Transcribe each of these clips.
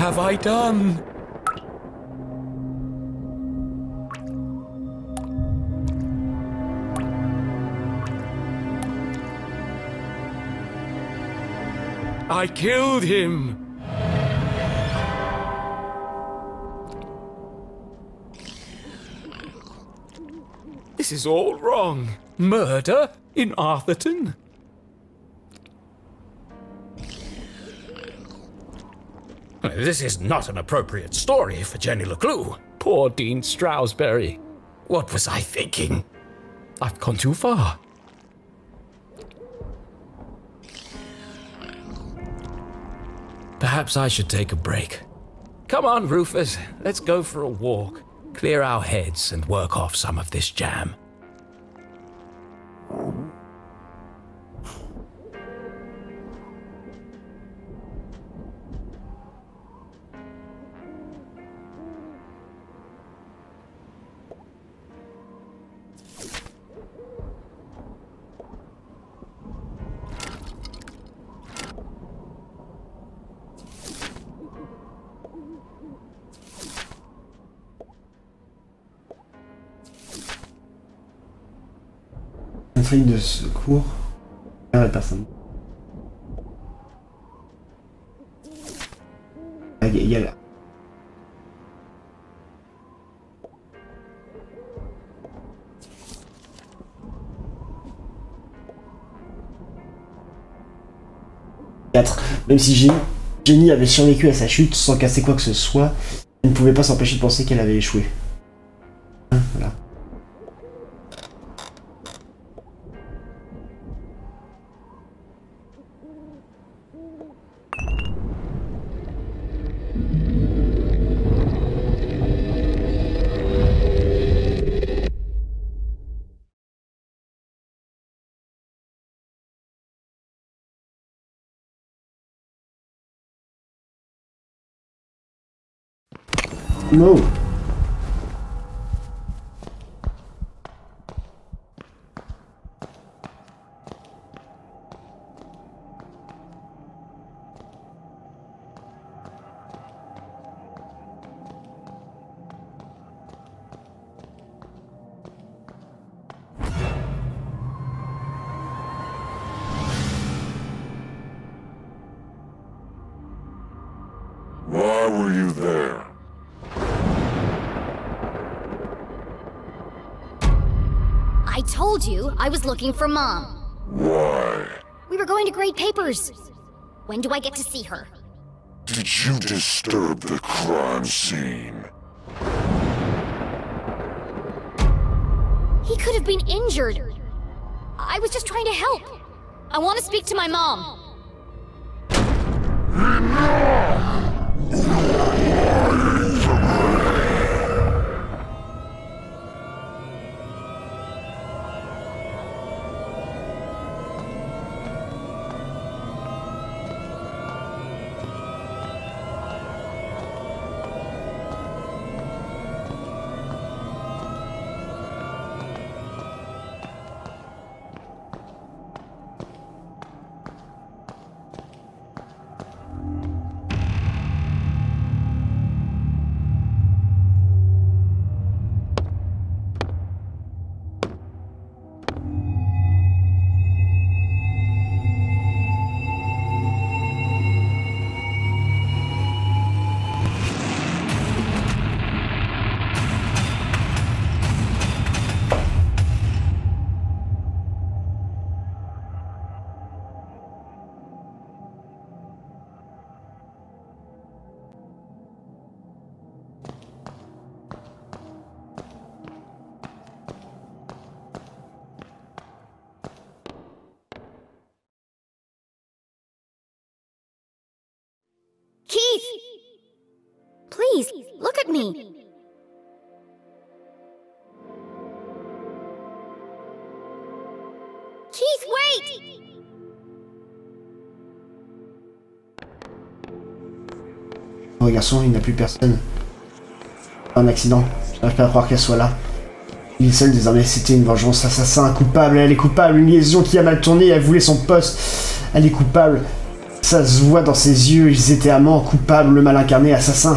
have I done? I killed him! This is all wrong. Murder in Arthurton? This is not an appropriate story for Jenny LeClue. Poor Dean Stroudsbury. What was I thinking? I've gone too far. Perhaps I should take a break. Come on, Rufus. Let's go for a walk. Clear our heads and work off some of this jam. Intrigue de secours. La personne. Il y a là. Même si Jenny avait survécu à sa chute sans casser quoi que ce soit, elle ne pouvait pas s'empêcher de penser qu'elle avait échoué. Voilà. No. Why were you there? I told you I was looking for Mom. Why? We were going to grade papers. When do I get to see her? Did you disturb the crime scene? He could have been injured. I was just trying to help. I want to speak to my mom. Keith! Please, look at me. Keith, wait! Oh garçon, il n'y a plus personne. Un accident. J'arrive pas à croire qu'elle soit là. Il est seul désormais, c'était une vengeance. Assassin, coupable, elle est coupable. Une liaison qui a mal tourné, elle voulait son poste. Elle est coupable. Ça se voit dans ses yeux, ils étaient amants, coupables, le mal incarné, assassin.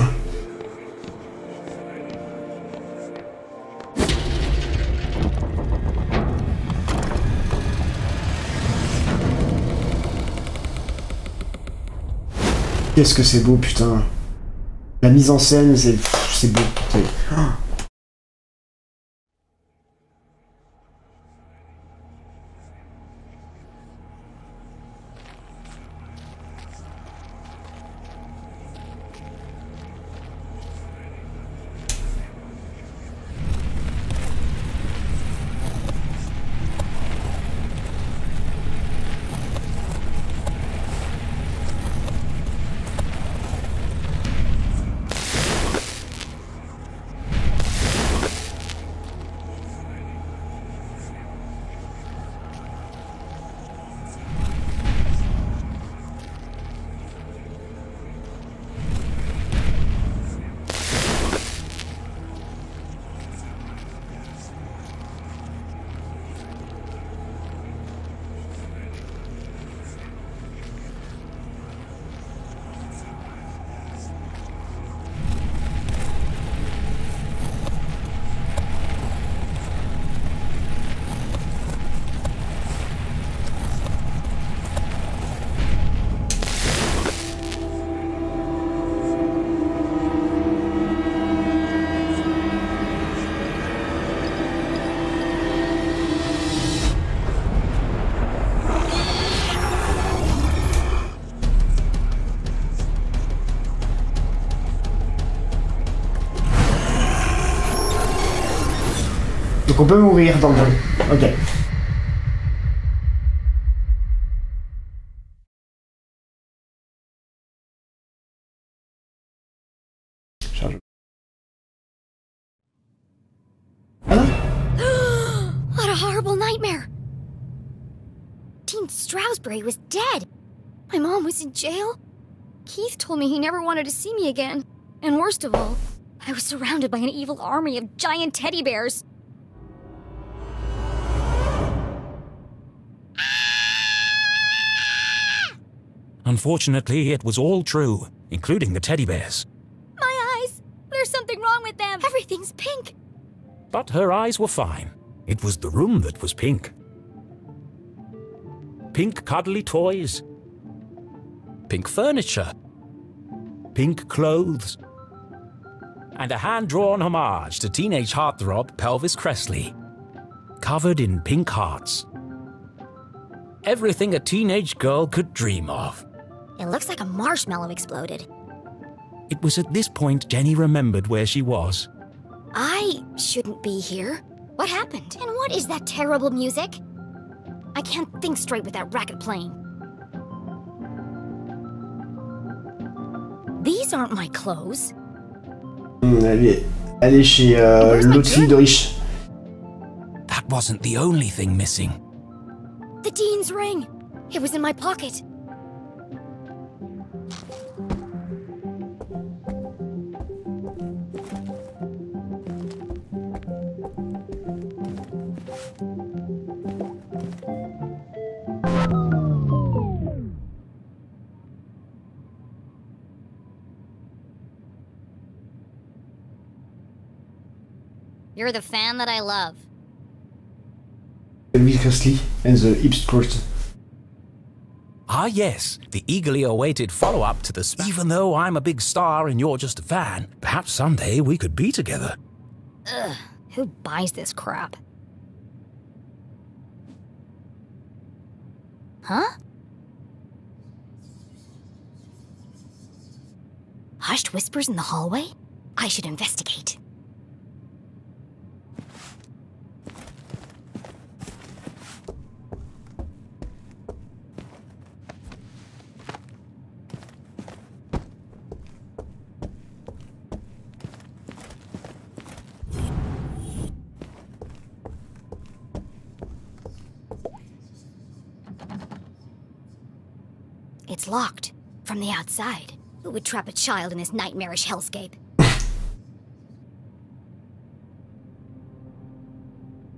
Qu'est-ce que c'est beau, putain. La mise en scène, c'est beau. Donc on peut mourir dans le jeu. Ok. Charge. Ah non. What a horrible nightmare. Dean Stroudsbury was dead. My mom was in jail. Keith told me he never wanted to see me again. And worst of all, I was surrounded by an evil army of giant teddy bears. Unfortunately, it was all true, including the teddy bears. My eyes! There's something wrong with them! Everything's pink! But her eyes were fine. It was the room that was pink. Pink cuddly toys. Pink furniture. Pink clothes. And a hand-drawn homage to teenage heartthrob Pelvis Cressley. Covered in pink hearts. Everything a teenage girl could dream of. It looks like a marshmallow exploded. It was at this point Jenny remembered where she was. I shouldn't be here. What happened? And what is that terrible music? I can't think straight with that racket playing. These aren't my clothes. Elle est chez l'autre fille de riche. That wasn't the only thing missing. The Dean's ring. It was in my pocket. You're the fan that I love. Elvis Presley and the Hipsters. Ah yes, the eagerly awaited follow-up to the Even though I'm a big star and you're just a fan, perhaps someday we could be together. Ugh, who buys this crap? Huh? Hushed whispers in the hallway? I should investigate. It's locked from the outside. Who would trap a child in this nightmarish hellscape?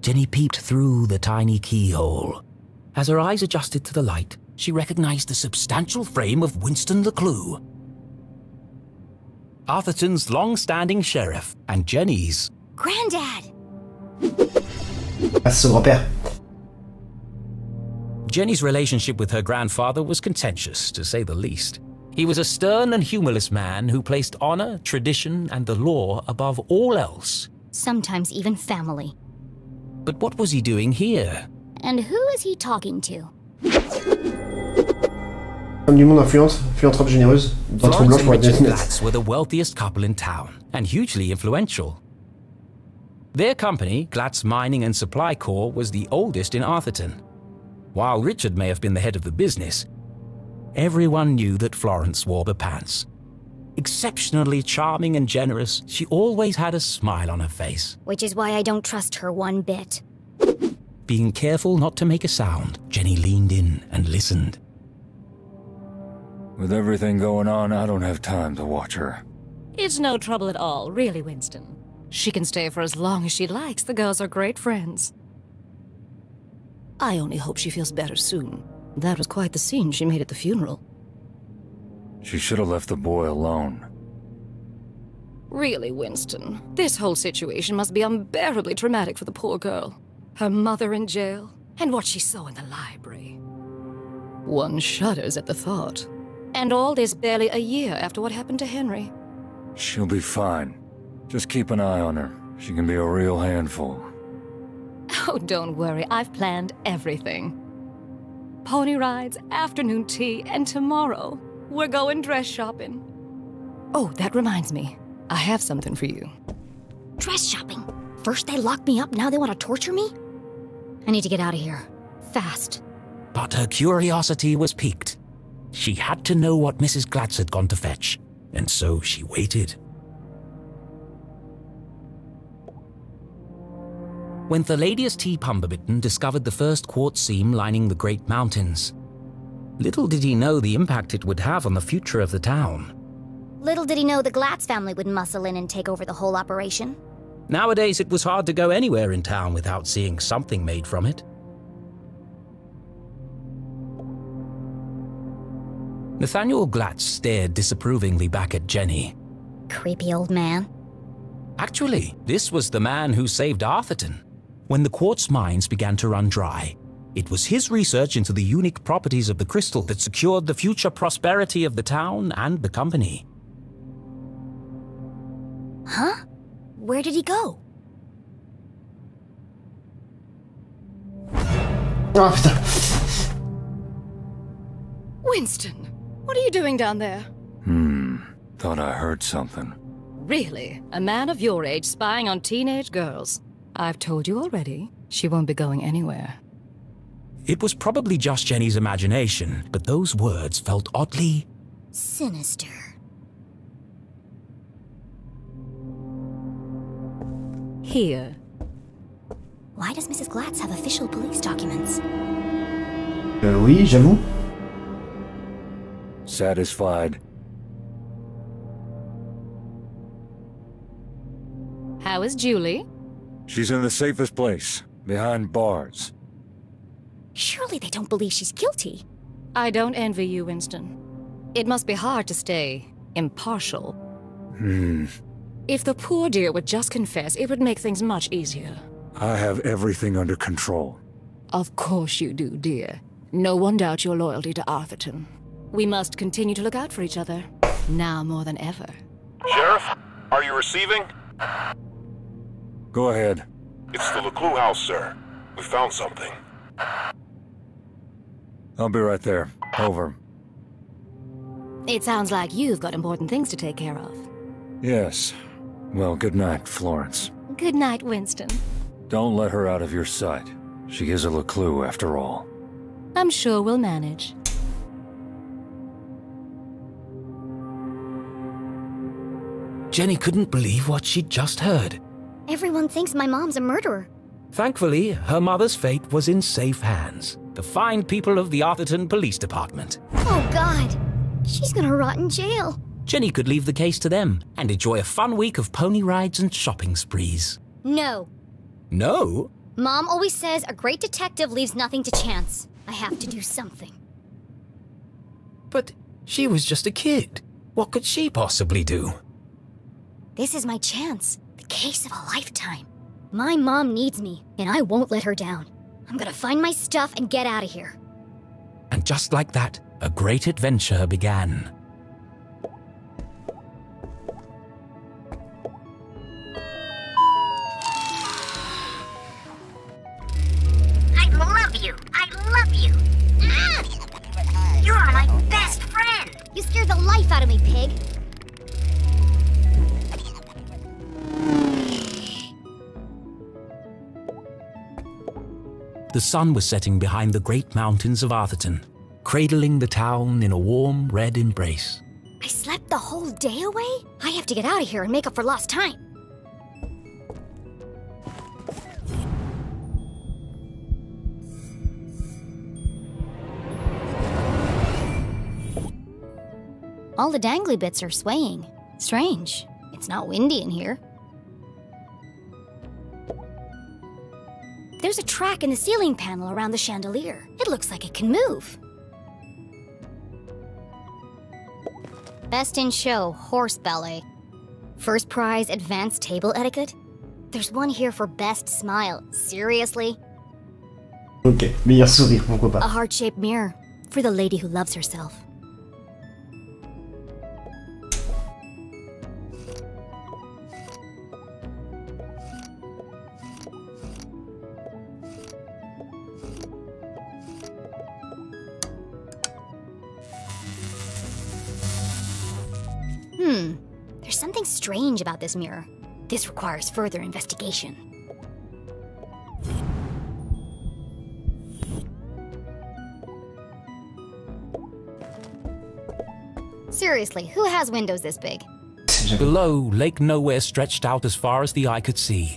Jenny peeped through the tiny keyhole. As her eyes adjusted to the light, she recognized the substantial frame of Winston LeClue, Arthurton's long-standing sheriff, and Jenny's Granddad! Ah, c'est son grand-père. Jenny's relationship with her grandfather was contentious, to say the least. He was a stern and humorless man who placed honor, tradition, and the law above all else. Sometimes even family. But what was he doing here? And who is he talking to? Femme du monde influence, philanthrope généreuse, dans trop blanche Florence pour and être Richard bien honnête. Glatz were the wealthiest couple in town, and hugely influential. Their company, Glatz Mining and Supply Corps, was the oldest in Arthurton. While Richard may have been the head of the business, everyone knew that Florence wore the pants. Exceptionally charming and generous, she always had a smile on her face. Which is why I don't trust her one bit. Being careful not to make a sound, Jenny leaned in and listened. With everything going on, I don't have time to watch her. It's no trouble at all, really, Winston. She can stay for as long as she likes. The girls are great friends. I only hope she feels better soon. That was quite the scene she made at the funeral. She should have left the boy alone. Really, Winston, this whole situation must be unbearably traumatic for the poor girl. Her mother in jail, and what she saw in the library. One shudders at the thought. And all this barely a year after what happened to Henry. She'll be fine. Just keep an eye on her. She can be a real handful. Oh, don't worry, I've planned everything. Pony rides, afternoon tea, and tomorrow, we're going dress shopping. Oh, that reminds me. I have something for you. Dress shopping? First they locked me up, now they want to torture me? I need to get out of here. Fast. But her curiosity was piqued. She had to know what Mrs. Glatz had gone to fetch, and so she waited. When Thalladius T. Pumberbitten discovered the first quartz seam lining the Great Mountains, little did he know the impact it would have on the future of the town. Little did he know the Glatz family would muscle in and take over the whole operation. Nowadays, it was hard to go anywhere in town without seeing something made from it. Nathaniel Glatz stared disapprovingly back at Jenny. Creepy old man. Actually, this was the man who saved Arthurton. When the quartz mines began to run dry, it was his research into the unique properties of the crystal that secured the future prosperity of the town and the company. Huh? Where did he go? Ah putain. Winston, what are you doing down there? Thought I heard something. Really? A man of your age spying on teenage girls? I've told you already, she won't be going anywhere. It was probably just Jenny's imagination, but those words felt oddly Sinister. Here. Why does Mrs. Glatz have official police documents? Oui, j'avoue. Satisfied? How is Julie? She's in the safest place, behind bars. Surely they don't believe she's guilty. I don't envy you, Winston. It must be hard to stay impartial. If the poor dear would just confess, it would make things much easier. I have everything under control. Of course you do, dear. No one doubts your loyalty to Arthurton. We must continue to look out for each other, now more than ever. Sheriff, are you receiving? Go ahead. It's the LeClue house, sir. We found something. I'll be right there. Over. It sounds like you've got important things to take care of. Yes. Well, good night, Florence. Good night, Winston. Don't let her out of your sight. She is a LeClue, after all. I'm sure we'll manage. Jenny couldn't believe what she'd just heard. Everyone thinks my mom's a murderer. Thankfully, her mother's fate was in safe hands. The fine people of the Arthurton Police Department. Oh, God. She's gonna rot in jail. Jenny could leave the case to them and enjoy a fun week of pony rides and shopping sprees. No. No? Mom always says a great detective leaves nothing to chance. I have to do something. But she was just a kid. What could she possibly do? This is my chance. The case of a lifetime. My mom needs me, and I won't let her down. I'm gonna find my stuff and get out of here. And just like that, a great adventure began. I love you! I love you! You're my best friend! You scared the life out of me, pig! The sun was setting behind the great mountains of Arthurton, cradling the town in a warm red embrace. I slept the whole day away? I have to get out of here and make up for lost time. All the dangly bits are swaying. Strange. It's not windy in here. There's a track in the ceiling panel around the chandelier. It looks like it can move. Best in show, horse ballet. First prize, advanced table etiquette. There's one here for best smile. Seriously? Ok, meilleur sourire, pourquoi A pas. heart-shaped mirror for the lady who loves herself. There's something strange about this mirror. This requires further investigation. Seriously, who has windows this big? Below, Lake Nowhere stretched out as far as the eye could see.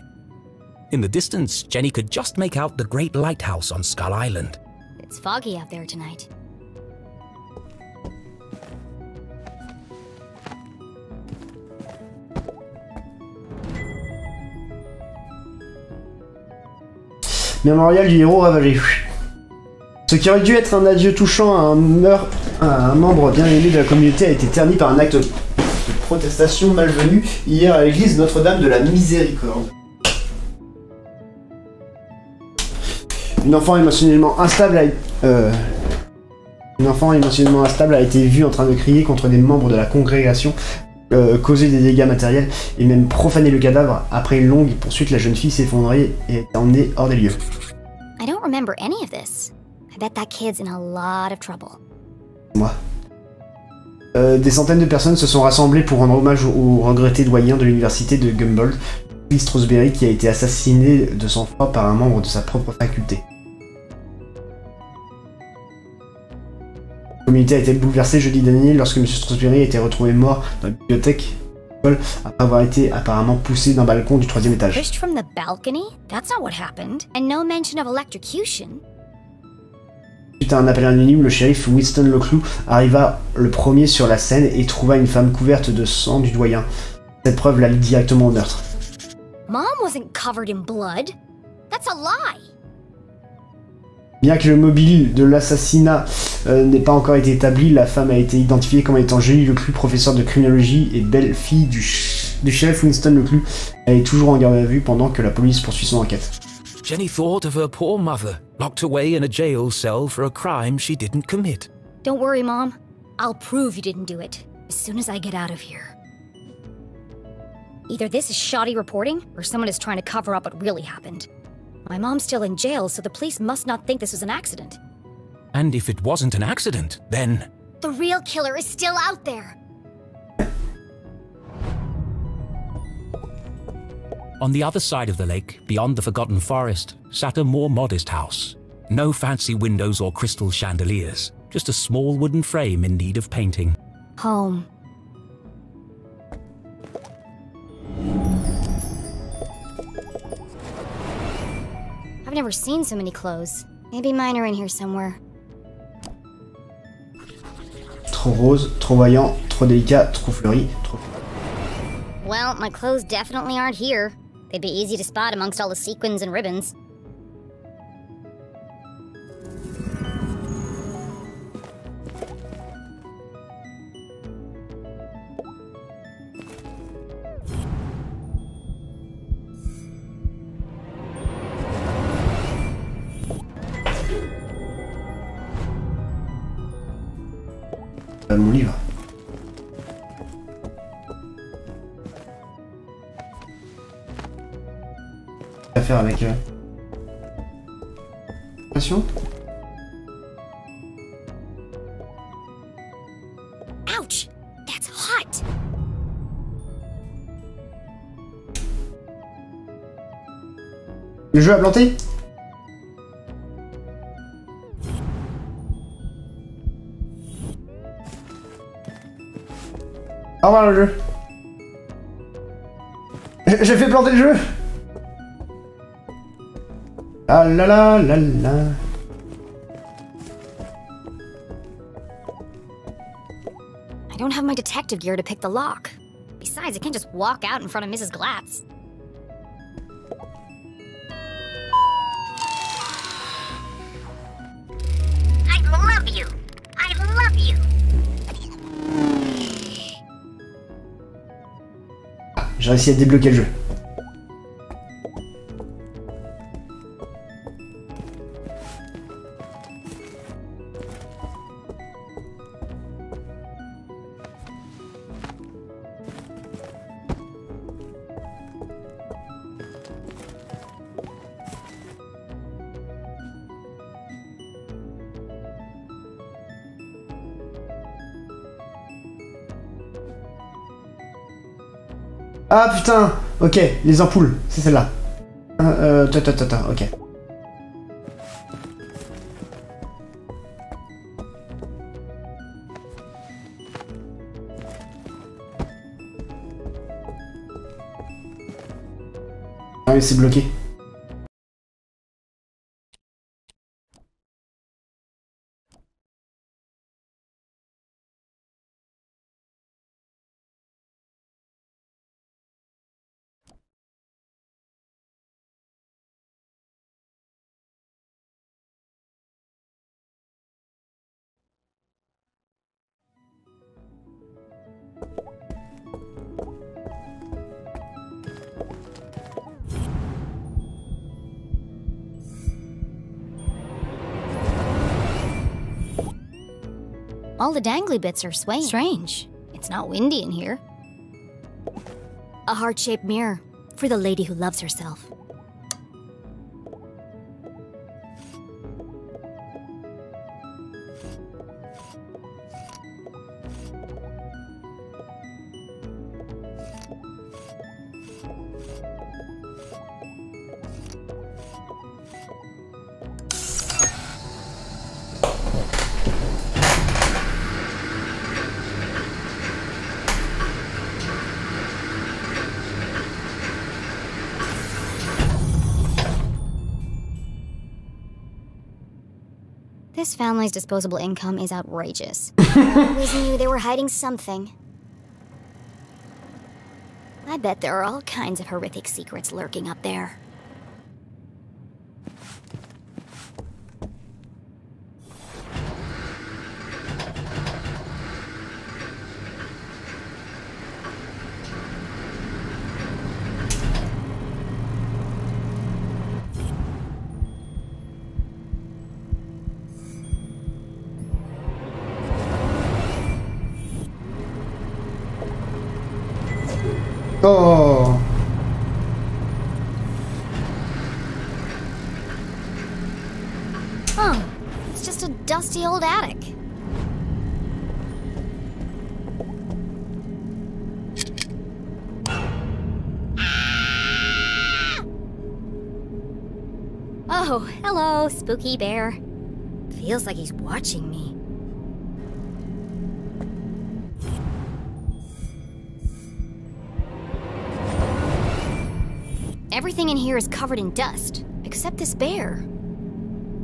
In the distance, Jenny could just make out the great lighthouse on Skull Island. It's foggy out there tonight. Mémorial du héros ravagé. Ce qui aurait dû être un adieu touchant à un membre bien aimé de la communauté a été terni par un acte de protestation malvenue hier à l'église Notre-Dame de la Miséricorde. Une enfant émotionnellement instable a été vue en train de crier contre des membres de la congrégation, causer des dégâts matériels et même profaner le cadavre. Après une longue poursuite, la jeune fille s'est effondrée et a été emmenée hors des lieux. I don't remember any of this. I bet that kid's in a lot of trouble. Moi. Des centaines de personnes se sont rassemblées pour rendre hommage au regretté doyen de l'université de Gumball, Lee Strasberry, qui a été assassiné de sang-froid par un membre de sa propre faculté. La communauté a été bouleversée jeudi dernier lorsque M. Strasberry a été retrouvé mort dans la bibliothèque après avoir été apparemment poussé d'un balcon du 3e étage. Pushed from the balcony? That's not what happened. And no mention of electrocution. Suite à un appel anonyme, le shérif Winston LeClue arriva le premier sur la scène et trouva une femme couverte de sang du doyen. Cette preuve la lie directement au meurtre. Mom wasn't covered in blood. That's a lie. Bien que le mobile de l'assassinat n'ait pas encore été établi, la femme a été identifiée comme étant Julie LeClue, professeure de criminologie et belle-fille du shérif Winston LeClue. Elle est toujours en garde à vue pendant que la police poursuit son enquête. Jenny thought of her poor mother, locked away in a jail cell for a crime she didn't commit. Don't worry, Mom. I'll prove you didn't do it as soon as I get out of here. Either this is shoddy reporting, or someone is trying to cover up what really happened. My mom's still in jail, so the police must not think this was an accident. And if it wasn't an accident, then... The real killer is still out there! On the other side of the lake, beyond the Forgotten Forest, sat a more modest house. No fancy windows or crystal chandeliers, just a small wooden frame in need of painting. Home. I've never seen so many clothes. Maybe mine are in here somewhere. Trop rose, trop voyant, trop délicat, trop fleuri, trop... Well, my clothes definitely aren't here. They'd be easy to spot amongst all the sequins and ribbons. Mon livre. À faire avec... Passion. Ouch! That's hot! Le jeu a planté? Au revoir le jeu. J'ai fait planter le jeu. Ah là là là là. I don't have my detective gear to pick the lock. Besides, I can't just walk out in front of Mrs. Glatz. I love you! I love you! J'ai réussi à débloquer le jeu. Ah putain. Ok, les ampoules, c'est celle-là. Ok. Ah oui, c'est bloqué. All the dangly bits are swaying. Strange. It's not windy in here. A heart-shaped mirror for the lady who loves herself. This family's disposable income is outrageous. I always knew they were hiding something. I bet there are all kinds of horrific secrets lurking up there. Oh. Oh, it's just a dusty old attic. Oh, hello, spooky bear. Feels like he's watching me. Everything in here is covered in dust, except this bear.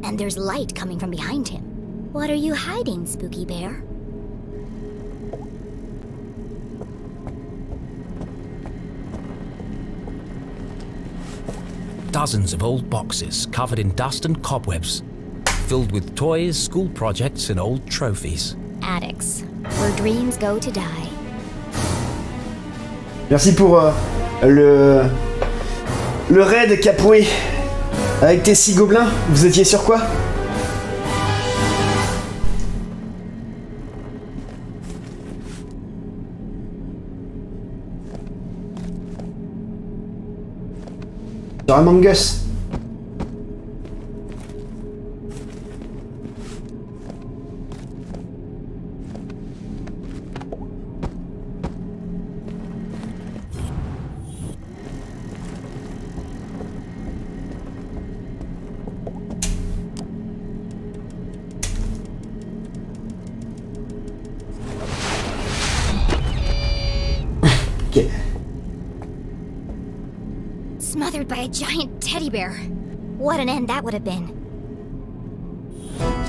And there's light coming from behind him. What are you hiding, spooky bear? Dozens of old boxes covered in dust and cobwebs, filled with toys, school projects, and old trophies. Attics, where dreams go to die. Merci pour le raid Capoué avec tes 6 gobelins. Vous étiez sur quoi? Sur Among Us. Ok. Smothered by a giant teddy bear. What an end that would have been.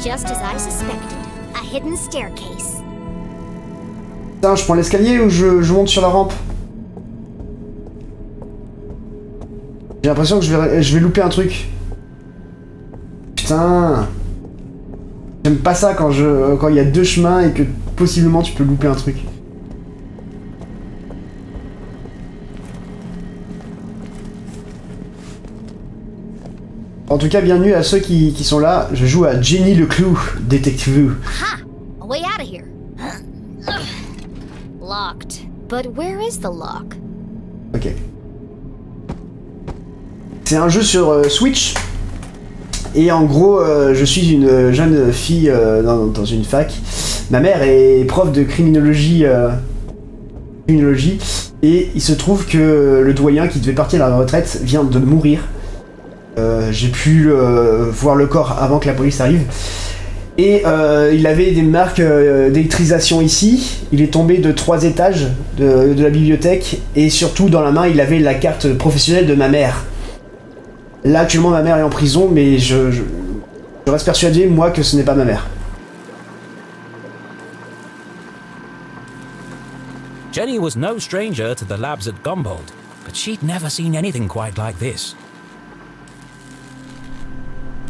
Just as I suspected. A hidden staircase. Putain, je prends l'escalier ou je monte sur la rampe? J'ai l'impression que je vais louper un truc. Putain. J'aime pas ça quand il y a deux chemins et que possiblement tu peux louper un truc. En tout cas, bienvenue à ceux qui sont là. Je joue à Jenny LeClue, Detectivu. Ha! A way out of here. Locked. But where is the lock? Ok. C'est un jeu sur Switch. Et en gros, je suis une jeune fille dans une fac. Ma mère est prof de criminologie. Et il se trouve que le doyen qui devait partir à la retraite vient de mourir. J'ai pu voir le corps avant que la police arrive. Et il avait des marques d'électrisation ici. Il est tombé de 3 étages de la bibliothèque. Et surtout, dans la main, il avait la carte professionnelle de ma mère. Là, actuellement, ma mère est en prison, mais je reste persuadé, moi, que ce n'est pas ma mère. Jenny was no stranger to the labs at Gumboldt, but she'd never seen anything quite like this.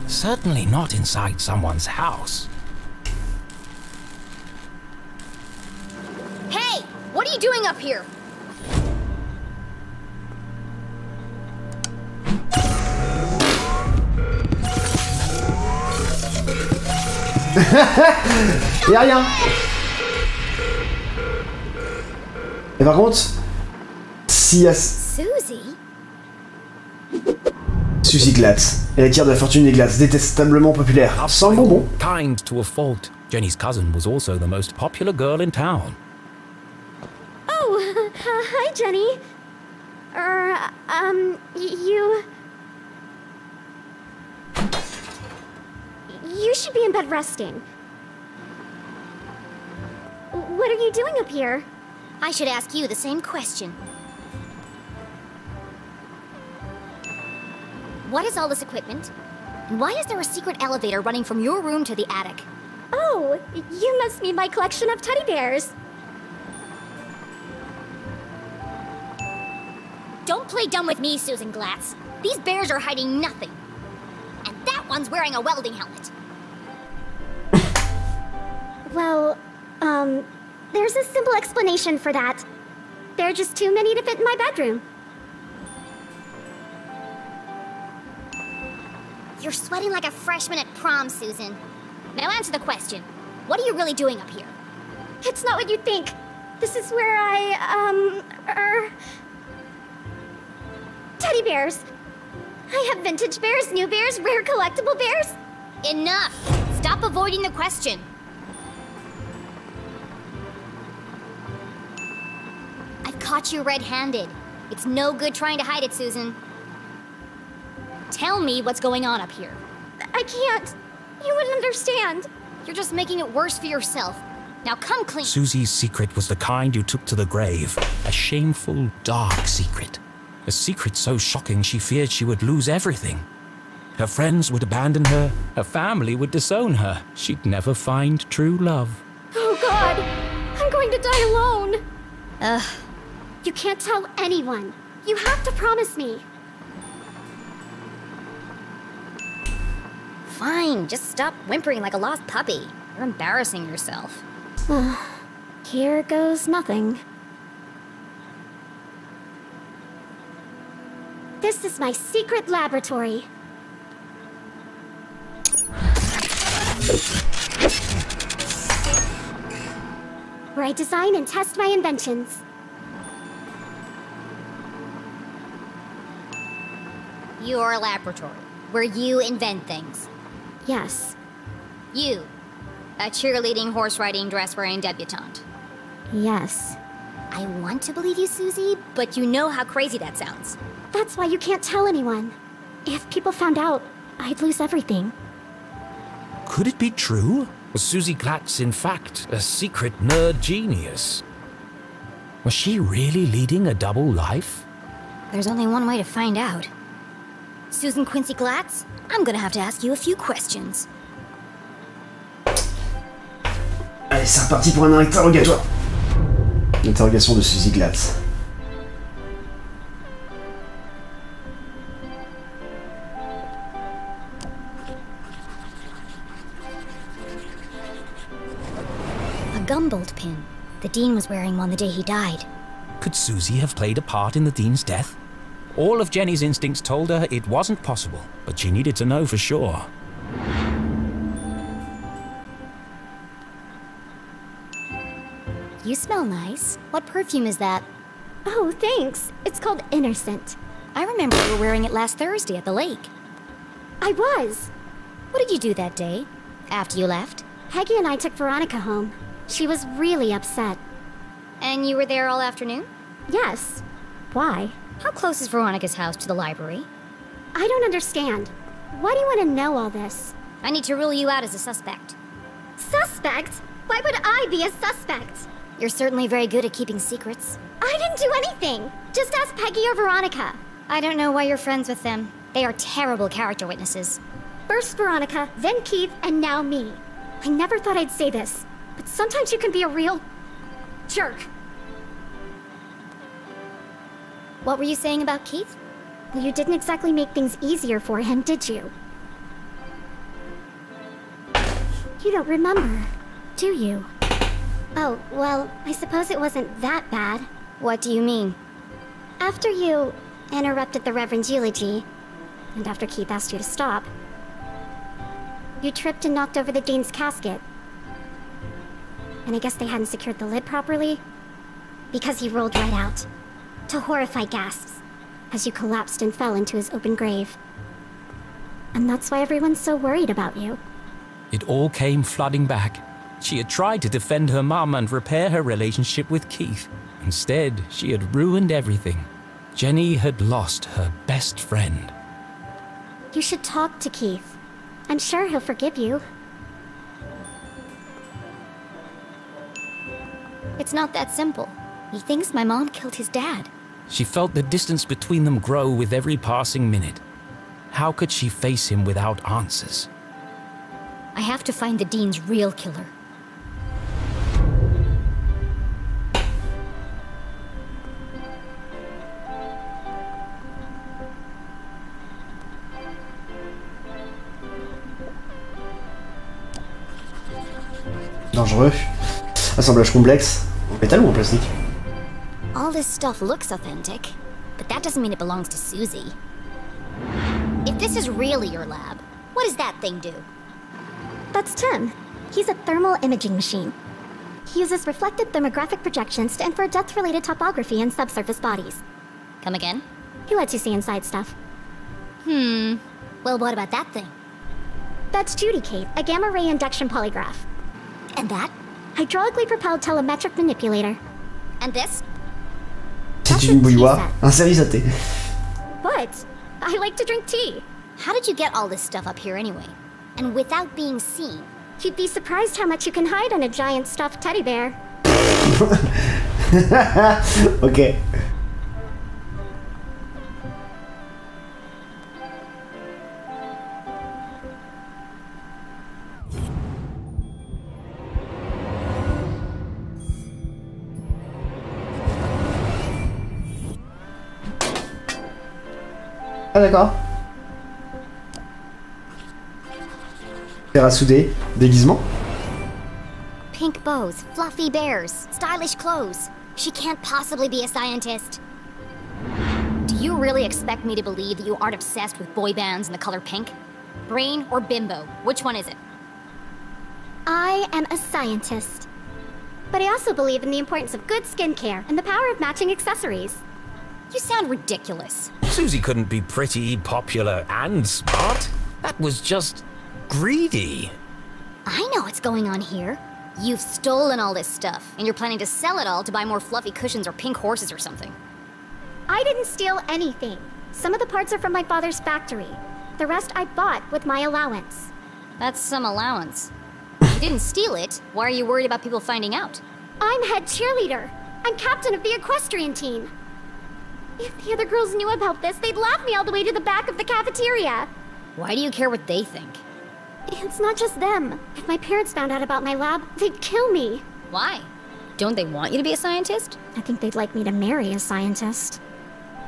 Certainly not inside someone's house. Hey! What are you doing up here? Y'a rien. Et par contre, s'il y a... Susie? Suzy Glatz, héritière de la fortune des Glatz, détestablement populaire, sans bonbon. Kind to a fault. Jenny's cousin was also the most popular girl in town. Oh, hi, Jenny. You should be in bed resting. What are you doing up here? I should ask you the same question. What is all this equipment? And why is there a secret elevator running from your room to the attic? Oh, you must mean my collection of teddy bears. Don't play dumb with me, Susan Glatz. These bears are hiding nothing. And that one's wearing a welding helmet. Well, there's a simple explanation for that. There are just too many to fit in my bedroom. You're sweating like a freshman at prom, Susan. Now answer the question. What are you really doing up here? It's not what you think. This is where teddy bears. I have vintage bears, new bears, rare collectible bears. Enough! Stop avoiding the question. I've caught you red-handed. It's no good trying to hide it, Susan. Tell me what's going on up here. I can't. You wouldn't understand. You're just making it worse for yourself. Now come clean. Susie's secret was the kind you took to the grave. A shameful, dark secret. A secret so shocking she feared she would lose everything. Her friends would abandon her. Her family would disown her. She'd never find true love. Oh God! I'm going to die alone! You can't tell anyone. You have to promise me. Fine, just stop whimpering like a lost puppy. You're embarrassing yourself. Here goes nothing. This is my secret laboratory. Where I design and test my inventions. Your laboratory, where you invent things. Yes. You, a cheerleading, horse-riding, dress-wearing debutante. Yes. I want to believe you, Susie, but you know how crazy that sounds. That's why you can't tell anyone. If people found out, I'd lose everything. Could it be true? Was Susie Glatz, in fact, a secret nerd genius? Was she really leading a double life? There's only one way to find out. Susan Quincy Glatz, I'm gonna have to ask you a few questions. Allez, c'est reparti pour un interrogatoire. L'interrogation de Susie Glatz. A Gumboldt pin. The Dean was wearing one the day he died. Could Susie have played a part in the Dean's death? All of Jenny's instincts told her it wasn't possible, but she needed to know for sure. You smell nice. What perfume is that? Oh, thanks. It's called Innocent. I remember you were wearing it last Thursday at the lake. I was. What did you do that day, after you left? Peggy and I took Veronica home. She was really upset. And you were there all afternoon? Yes. Why? How close is Veronica's house to the library? I don't understand. Why do you want to know all this? I need to rule you out as a suspect. Suspect? Why would I be a suspect? You're certainly very good at keeping secrets. I didn't do anything. Just ask Peggy or Veronica. I don't know why you're friends with them. They are terrible character witnesses. First Veronica, then Keith, and now me. I never thought I'd say this, but sometimes you can be a real jerk. What were you saying about Keith? Well, you didn't exactly make things easier for him, did you? You don't remember, do you? Oh, well, I suppose it wasn't that bad. What do you mean? After you interrupted the Reverend's eulogy, and after Keith asked you to stop, you tripped and knocked over the Dean's casket. And I guess they hadn't secured the lid properly, because he rolled right out, to horrified gasps, as you collapsed and fell into his open grave. And that's why everyone's so worried about you. It all came flooding back. She had tried to defend her mum and repair her relationship with Keith. Instead, she had ruined everything. Jenny had lost her best friend. You should talk to Keith. I'm sure he'll forgive you. It's not that simple. He thinks my mom killed his dad. She felt the distance between them grow with every passing minute. How could she face him without answers? I have to find the Dean's real killer. Dangereux. Assemblage complexe. En métal ou en plastique? All this stuff looks authentic, but that doesn't mean it belongs to Susie. If this is really your lab, what does that thing do? That's Tim. He's a thermal imaging machine. He uses reflected thermographic projections to infer depth-related topography in subsurface bodies. Come again? He lets you see inside stuff. Well, what about that thing? That's Judy Kate, a gamma-ray induction polygraph. And that? Hydraulically propelled telemetric manipulator. And this? C'est une bouilloire, un service à thé. What? I like to drink tea. How did you get all this stuff up here anyway? And without being seen? You'd be surprised how much you can hide on a giant stuffed teddy bear. Ok. Ah d'accord. Faire à souder, déguisement. Pink bows, fluffy bears, stylish clothes. She can't possibly be a scientist. Do you really expect me to believe that you aren't obsessed with boy bands and the color pink? Brain or bimbo? Which one is it? I am a scientist. But I also believe in the importance of good skincare and the power of matching accessories. You sound ridiculous. Susie couldn't be pretty, popular, and smart. That was just greedy. I know what's going on here. You've stolen all this stuff, and you're planning to sell it all to buy more fluffy cushions or pink horses or something. I didn't steal anything. Some of the parts are from my father's factory. The rest I bought with my allowance. That's some allowance. You didn't steal it. Why are you worried about people finding out? I'm head cheerleader. I'm captain of the equestrian team. If the other girls knew about this, they'd laugh me all the way to the back of the cafeteria. Why do you care what they think? It's not just them. If my parents found out about my lab, they'd kill me. Why? Don't they want you to be a scientist? I think they'd like me to marry a scientist.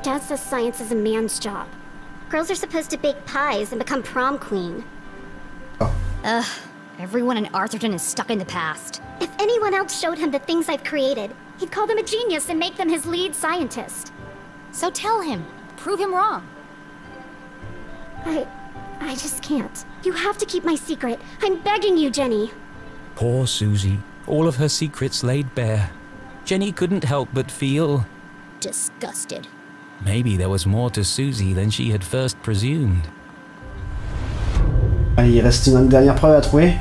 Dad says science is a man's job. Girls are supposed to bake pies and become prom queen. Ugh, everyone in Arthurton is stuck in the past. If anyone else showed him the things I've created, he'd call them a genius and make them his lead scientist. So tell him. Prove him wrong. I just can't. You have to keep my secret. I'm begging you, Jenny. Poor Susie. All of her secrets laid bare. Jenny couldn't help but feel... disgusted. Maybe there was more to Susie than she had first presumed. Allez, il reste une dernière preuve à trouver.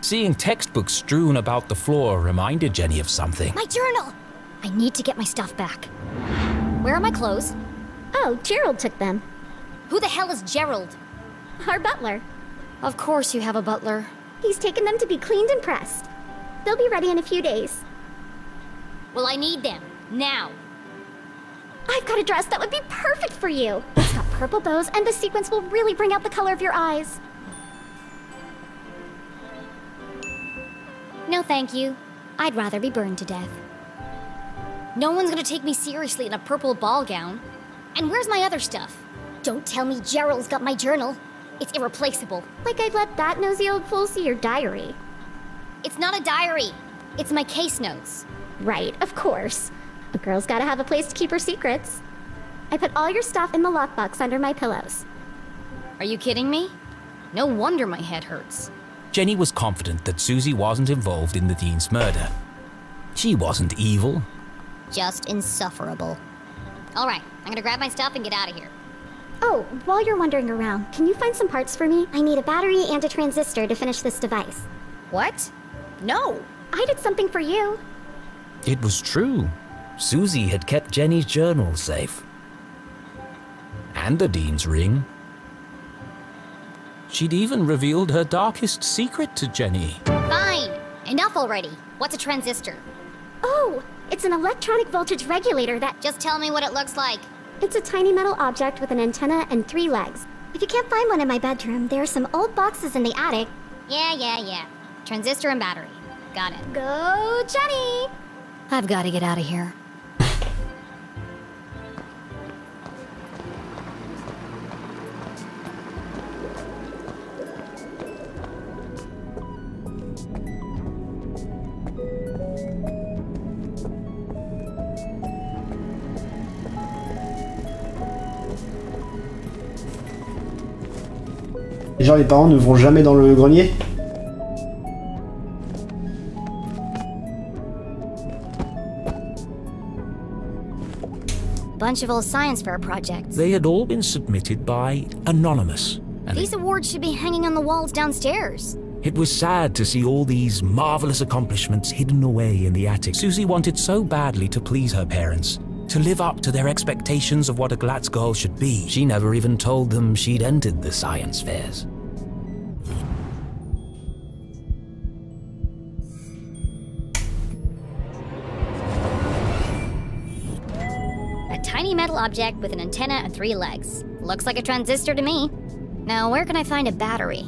Seeing textbooks strewn about the floor reminded Jenny of something. My journal! I need to get my stuff back. Where are my clothes? Oh, Gerald took them. Who the hell is Gerald? Our butler. Of course you have a butler. He's taken them to be cleaned and pressed. They'll be ready in a few days. Well, I need them. Now. I've got a dress that would be perfect for you. It's got purple bows, and the sequins will really bring out the color of your eyes. No, thank you. I'd rather be burned to death. No one's gonna take me seriously in a purple ball gown. And where's my other stuff? Don't tell me Gerald's got my journal. It's irreplaceable. Like I'd let that nosy old fool see your diary. It's not a diary. It's my case notes. Right, of course. A girl's gotta have a place to keep her secrets. I put all your stuff in the lockbox under my pillows. Are you kidding me? No wonder my head hurts. Jenny was confident that Susie wasn't involved in the Dean's murder. She wasn't evil. Just insufferable. All right, I'm gonna grab my stuff and get out of here. Oh, while you're wandering around, can you find some parts for me? I need a battery and a transistor to finish this device. What? No. I did something for you. It was true. Susie had kept Jenny's journal safe. And the Dean's ring. She'd even revealed her darkest secret to Jenny. Fine. Enough already. What's a transistor? Oh, it's an electronic voltage regulator that... Just tell me what it looks like. It's a tiny metal object with an antenna and 3 legs. If you can't find one in my bedroom, there are some old boxes in the attic. Yeah. Transistor and battery. Got it. Go, Jenny! I've got to get out of here. Et genre les parents ne vont jamais dans le grenier? Bunch of old science fair projects. They had all been submitted by Anonymous. And These awards should be hanging on the walls downstairs. it was sad to see all these marvelous accomplishments hidden away in the attic. Susie wanted so badly to please her parents, to live up to their expectations of what a Glatz girl should be. She never even told them she'd entered the science fairs. A tiny metal object with an antenna and 3 legs. Looks like a transistor to me. Now, where can I find a battery?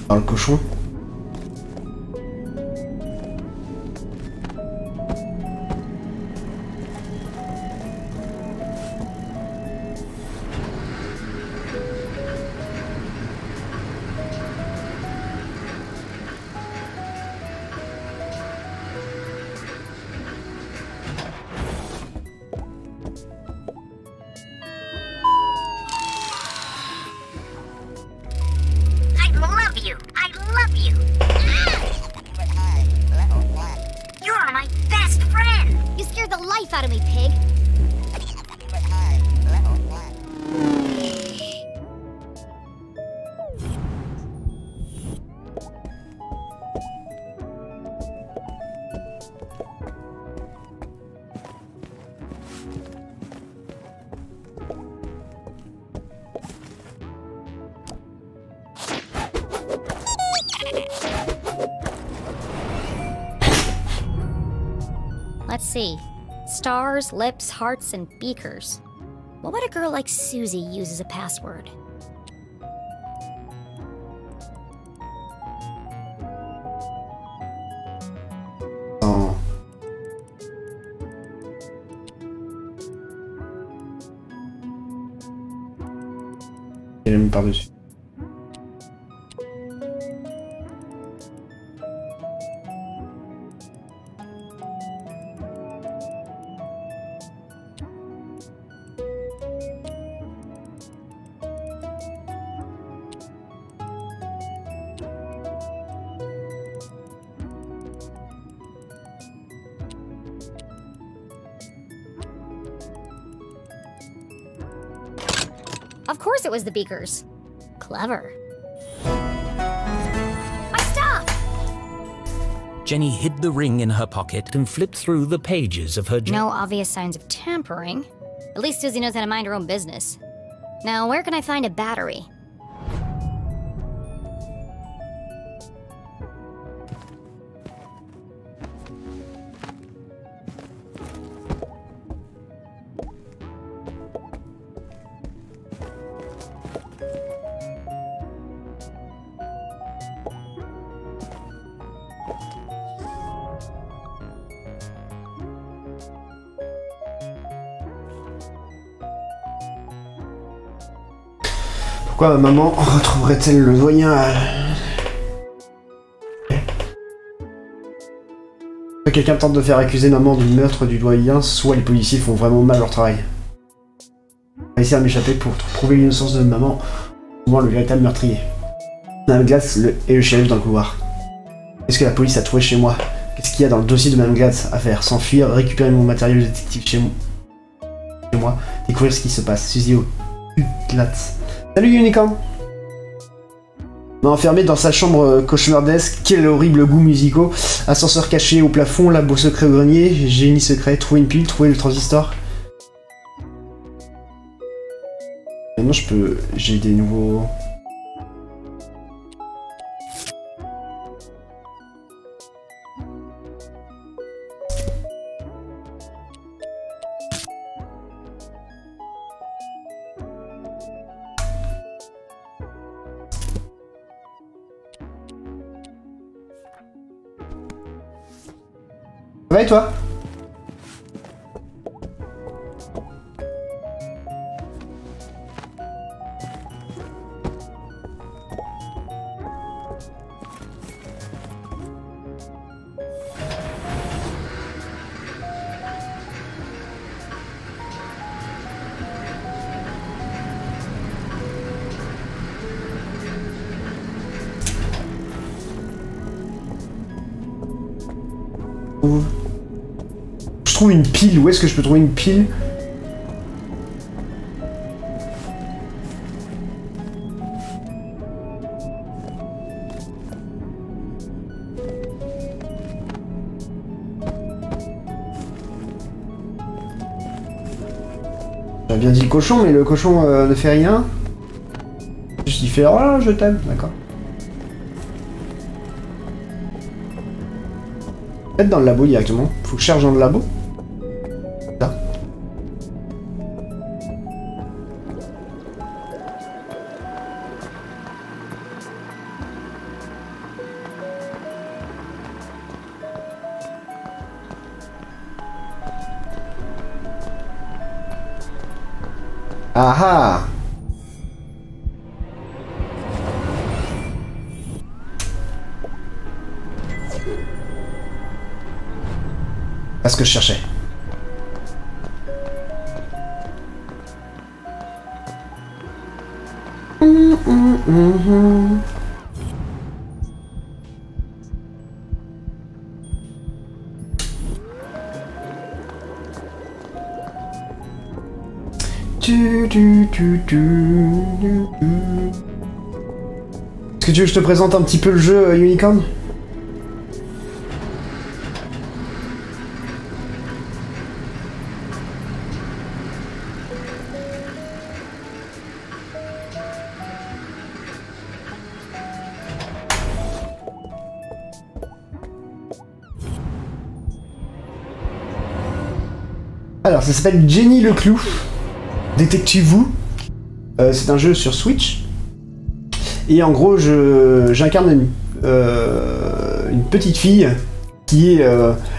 Dans le cochon. Let's see. Stars, lips, hearts, and beakers. What would a girl like Susie use as a password? Oh. Elle est par-dessus. Of course it was the beakers. Clever. My stuff! Jenny hid the ring in her pocket and flipped through the pages of her No obvious signs of tampering. At least Susie knows how to mind her own business. Now, where can I find a battery? Pourquoi ma maman retrouverait-elle le doyen à... Soit quelqu'un tente de faire accuser maman du meurtre du doyen, soit les policiers font vraiment mal leur travail. Je vais essayer de m'échapper pour prouver l'innocence de maman, au moins le véritable meurtrier. Madame Glatz et le shérif dans le couloir. Qu'est-ce que la police a trouvé chez moi? Qu'est-ce qu'il y a dans le dossier de Madame Glatz à faire? S'enfuir, récupérer mon matériel de détective chez moi, découvrir ce qui se passe. Suzy Glatz. Salut Unicorn! M'a enfermé dans sa chambre cauchemardesque, quel horrible goût musicaux, ascenseur caché au plafond, labo secret au grenier, génie secret, trouver une pile, trouver le transistor. Maintenant je peux... j'ai des nouveaux... Ça va et toi? Je trouve une pile, où est-ce que je peux trouver une pile? J'avais bien dit le cochon, mais le cochon ne fait rien. Juste il fait oh là, je t'aime, d'accord. Peut-être dans le labo directement. Faut que je cherche dans le labo. Là. Ah ah! Pas ce que je cherchais. Est-ce que tu veux que je te présente un petit peu le jeu Unicorn? Alors, ça s'appelle Jenny LeClue. Detectivu. C'est un jeu sur Switch. Et en gros, j'incarne une petite fille qui est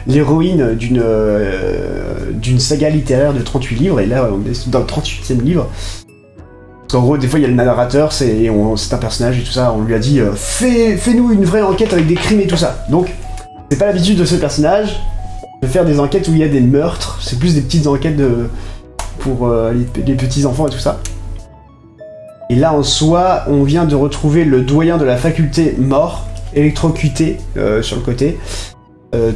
l'héroïne d'une saga littéraire de 38 livres. Et là, on est dans le 38e livre. Parce qu'en gros, des fois, il y a le narrateur, c'est un personnage et tout ça. On lui a dit fais-nous une vraie enquête avec des crimes et tout ça. Donc, c'est pas l'habitude de ce personnage de faire des enquêtes où il y a des meurtres. C'est plus des petites enquêtes pour les petits enfants et tout ça. Et là, en soi, on vient de retrouver le doyen de la faculté mort, électrocuté sur le côté,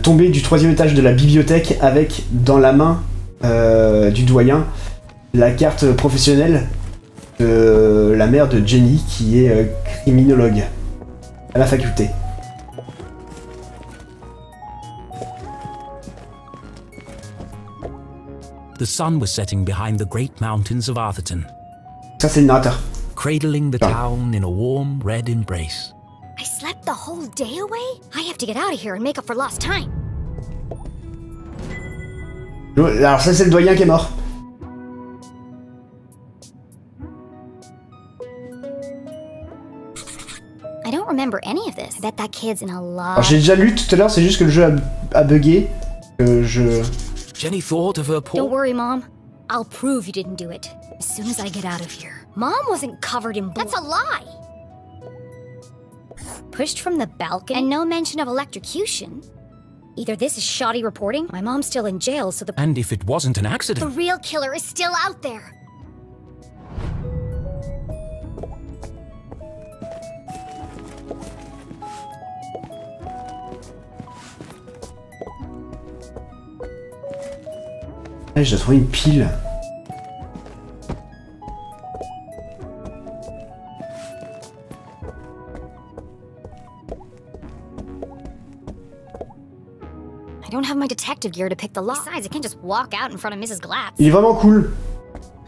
tombé du 3e étage de la bibliothèque avec, dans la main du doyen, la carte professionnelle de la mère de Jenny, qui est criminologue à la faculté. The sun was setting behind the great mountains of Arthurton, Ça, c'est le narrateur. cradling the town in a warm red embrace. I slept the whole day away? I have to get out of here and make up for lost time. Alors ça, c'est le doyen qui est mort. I don't remember any of this. I bet that kid's in a Alors lot. j'ai déjà lu tout à l'heure, c'est juste que le jeu a bugué. Jenny thought of her Don't poor... worry, Mom. I'll prove you didn't do it as soon as I get out of here. Mom wasn't covered in blood. That's a lie! Pushed from the balcony? And no mention of electrocution. Either this is shoddy reporting, my mom's still in jail, so the And if it wasn't an accident... real killer is still out there. Ah, j'ai trouvé une pile. I don't have my detective gear to pick the lock. Besides, I can't just walk out in front of Mrs. Glatz. Il est vraiment cool.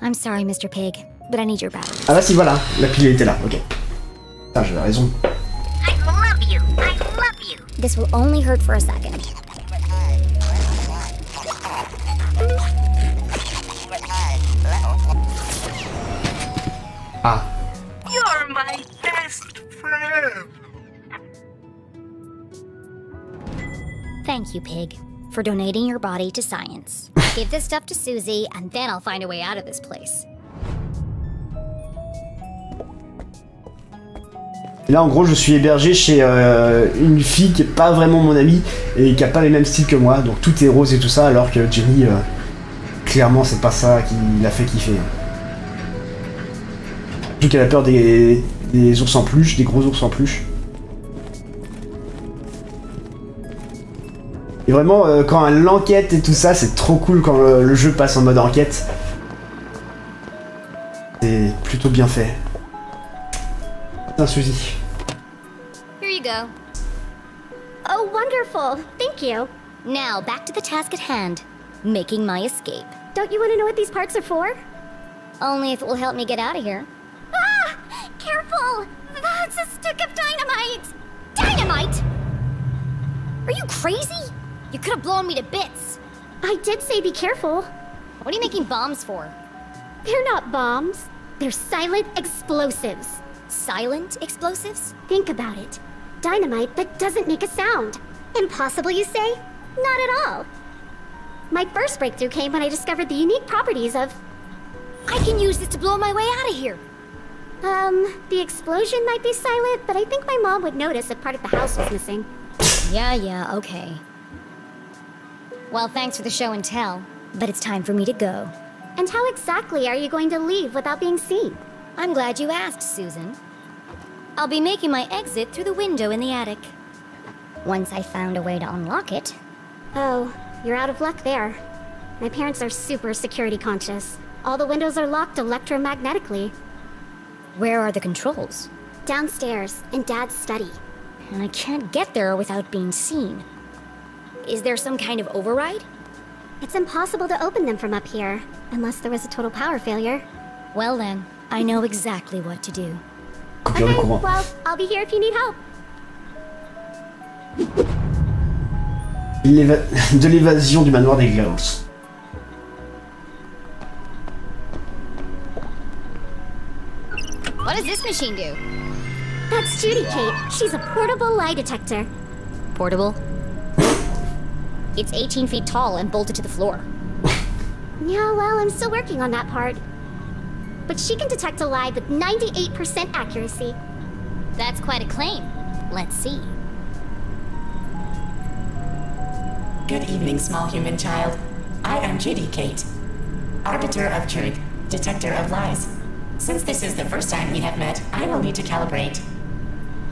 I'm sorry, Mr. Pig, but I need your battery. Ah bah si, voilà, la pile était là, ok. Putain, j'avais raison. I love you. I love you. This will only hurt for a second. Ah. You're my best friend. Thank you, Pig, for donating your body to science. Give this stuff to Susie, and then I'll find a way out of this place. Et là, en gros, je suis hébergé chez une fille qui est pas vraiment mon amie et qui a pas les mêmes styles que moi, donc tout est rose et tout ça, alors que Jenny, clairement, c'est pas ça qui l'a fait kiffer. Surtout qu'elle a peur des ours en peluche, des gros ours en peluche. Et vraiment, quand elle l'enquête et tout ça, c'est trop cool quand le jeu passe en mode enquête. C'est plutôt bien fait. Un souci. Here you go. Oh, wonderful. Thank you. Now, back to the task at hand. Making my escape. Don't you want to know what these parts are for? Only if it will help me get out of here. Ah! Careful! That's a stick of dynamite! Dynamite? Are you crazy? You could have blown me to bits. I did say be careful. What are you making bombs for? They're not bombs. They're silent explosives. Silent explosives? Think about it. Dynamite that doesn't make a sound. Impossible, you say? Not at all. My first breakthrough came when I discovered the unique properties of... I can use this to blow my way out of here. The explosion might be silent, but I think my mom would notice if part of the house was missing. Yeah, okay. Well, thanks for the show and tell, but it's time for me to go. And how exactly are you going to leave without being seen? I'm glad you asked, Susan. I'll be making my exit through the window in the attic. Once I found a way to unlock it. Oh, you're out of luck there. My parents are super security conscious. All the windows are locked electromagnetically. Where are the controls? Downstairs, in Dad's study. And I can't get there without being seen. Is there some kind of override? It's impossible to open them from up here, unless there was a total power failure. Well then, I know exactly what to do. Coupure de courant. Well, I'll be here if you need help. De l'évasion du manoir des Girls. What does this machine do? That's Judy, Kate. She's a portable lie detector. Portable? It's 18 feet tall and bolted to the floor. Yeah, well, I'm still working on that part. But she can detect a lie with 98% accuracy. That's quite a claim. Let's see. Good evening, small human child. I am Judy, Kate. Arbiter of truth, detector of lies. Since this is the first time we have met, I will need to calibrate.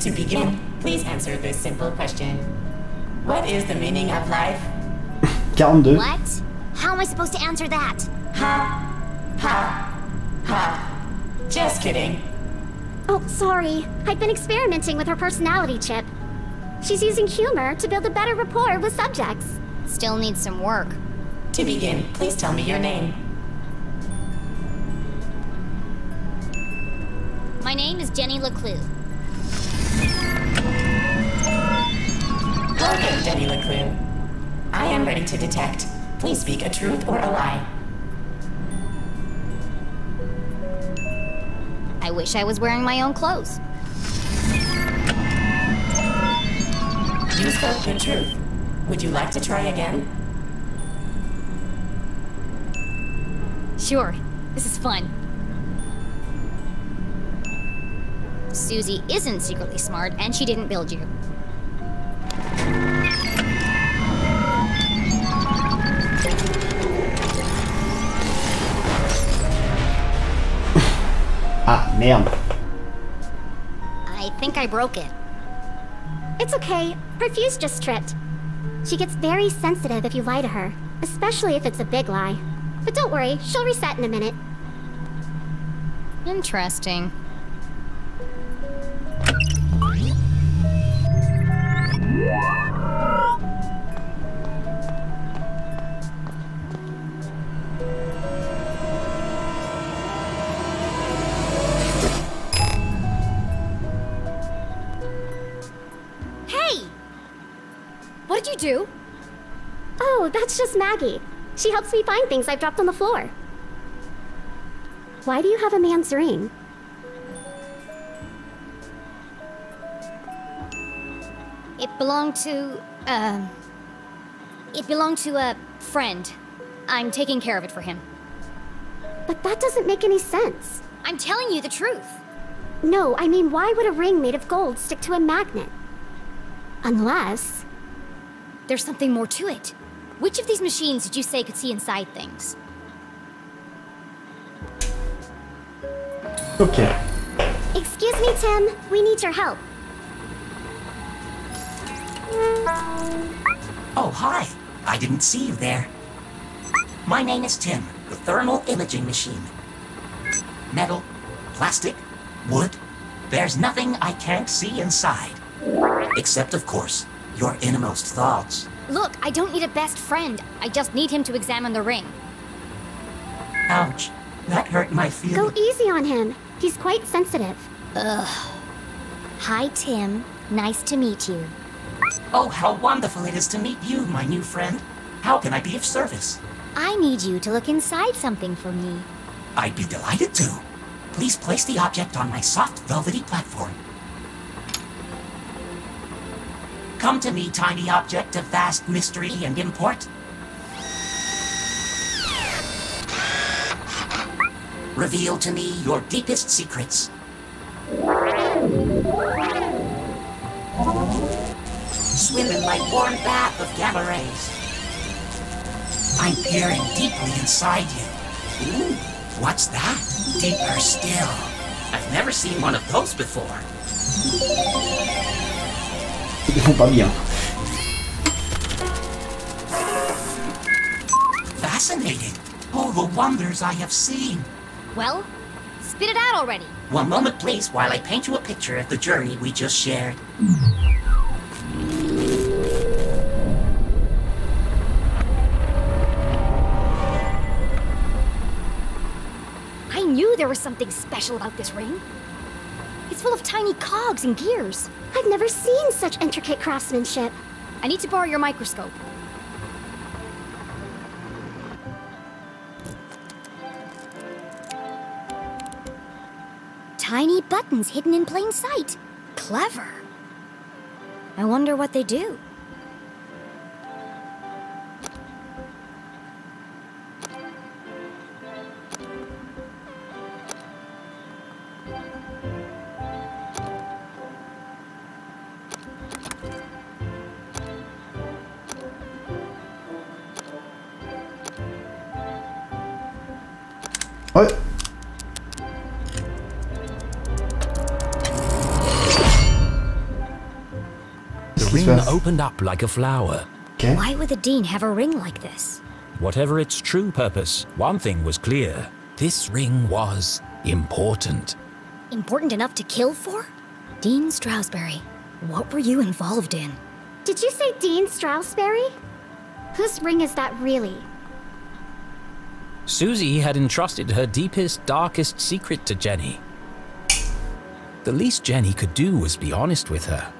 To begin, please answer this simple question. What is the meaning of life? 42. What? How am I supposed to answer that? Ha! Ha! Ha! Just kidding. Oh, sorry. I've been experimenting with her personality chip. She's using humor to build a better rapport with subjects. Still needs some work. To begin, please tell me your name. My name is Jenny LeClue. Welcome, Jenny LeClue. I am ready to detect. Please speak a truth or a lie. I wish I was wearing my own clothes. You spoke the truth. Would you like to try again? Sure, this is fun. Susie isn't secretly smart, and she didn't build you. Ah, merde. I think I broke it. It's okay. Her fuse just tripped. She gets very sensitive if you lie to her, especially if it's a big lie. But don't worry, she'll reset in a minute. Interesting. Hey! What did you do? Oh, that's just Maggie. She helps me find things I've dropped on the floor. Why do you have a man's ring? It belonged to a friend. I'm taking care of it for him. But that doesn't make any sense. I'm telling you the truth. No, I mean, why would a ring made of gold stick to a magnet? Unless... There's something more to it. Which of these machines did you say could see inside things? Ok. Excuse me, Tim. We need your help. Oh, hi. I didn't see you there. My name is Tim, the thermal imaging machine. Metal, plastic, wood. There's nothing I can't see inside. Except, of course, your innermost thoughts. Look, I don't need a best friend. I just need him to examine the ring. Ouch. That hurt my feelings. Go easy on him. He's quite sensitive. Ugh. Hi, Tim. Nice to meet you. Oh, how wonderful it is to meet you, my new friend. How can I be of service? I need you to look inside something for me. I'd be delighted to. Please place the object on my soft, velvety platform. Come to me, tiny object of vast mystery and import. Reveal to me your deepest secrets. Swim in my warm bath of gamma rays. I'm peering deeply inside you. Ooh, what's that? Deeper still. I've never seen one of those before. Ils font pas bien. Fascinating. Oh, the wonders I have seen. Well, spit it out already. One moment, please, while I paint you a picture of the journey we just shared. I knew there was something special about this ring. It's full of tiny cogs and gears. I've never seen such intricate craftsmanship. I need to borrow your microscope. Tiny buttons hidden in plain sight. Clever. I wonder what they do. Ouais. The ring opened up like a flower. Okay. Why would the Dean have a ring like this? Whatever its true purpose, one thing was clear. This ring was important. Important enough to kill for? Dean Stroudsbury, what were you involved in? Did you say Dean Stroudsbury? Whose ring is that really? Susie had entrusted her deepest, darkest secret to Jenny. The least Jenny could do was be honest with her.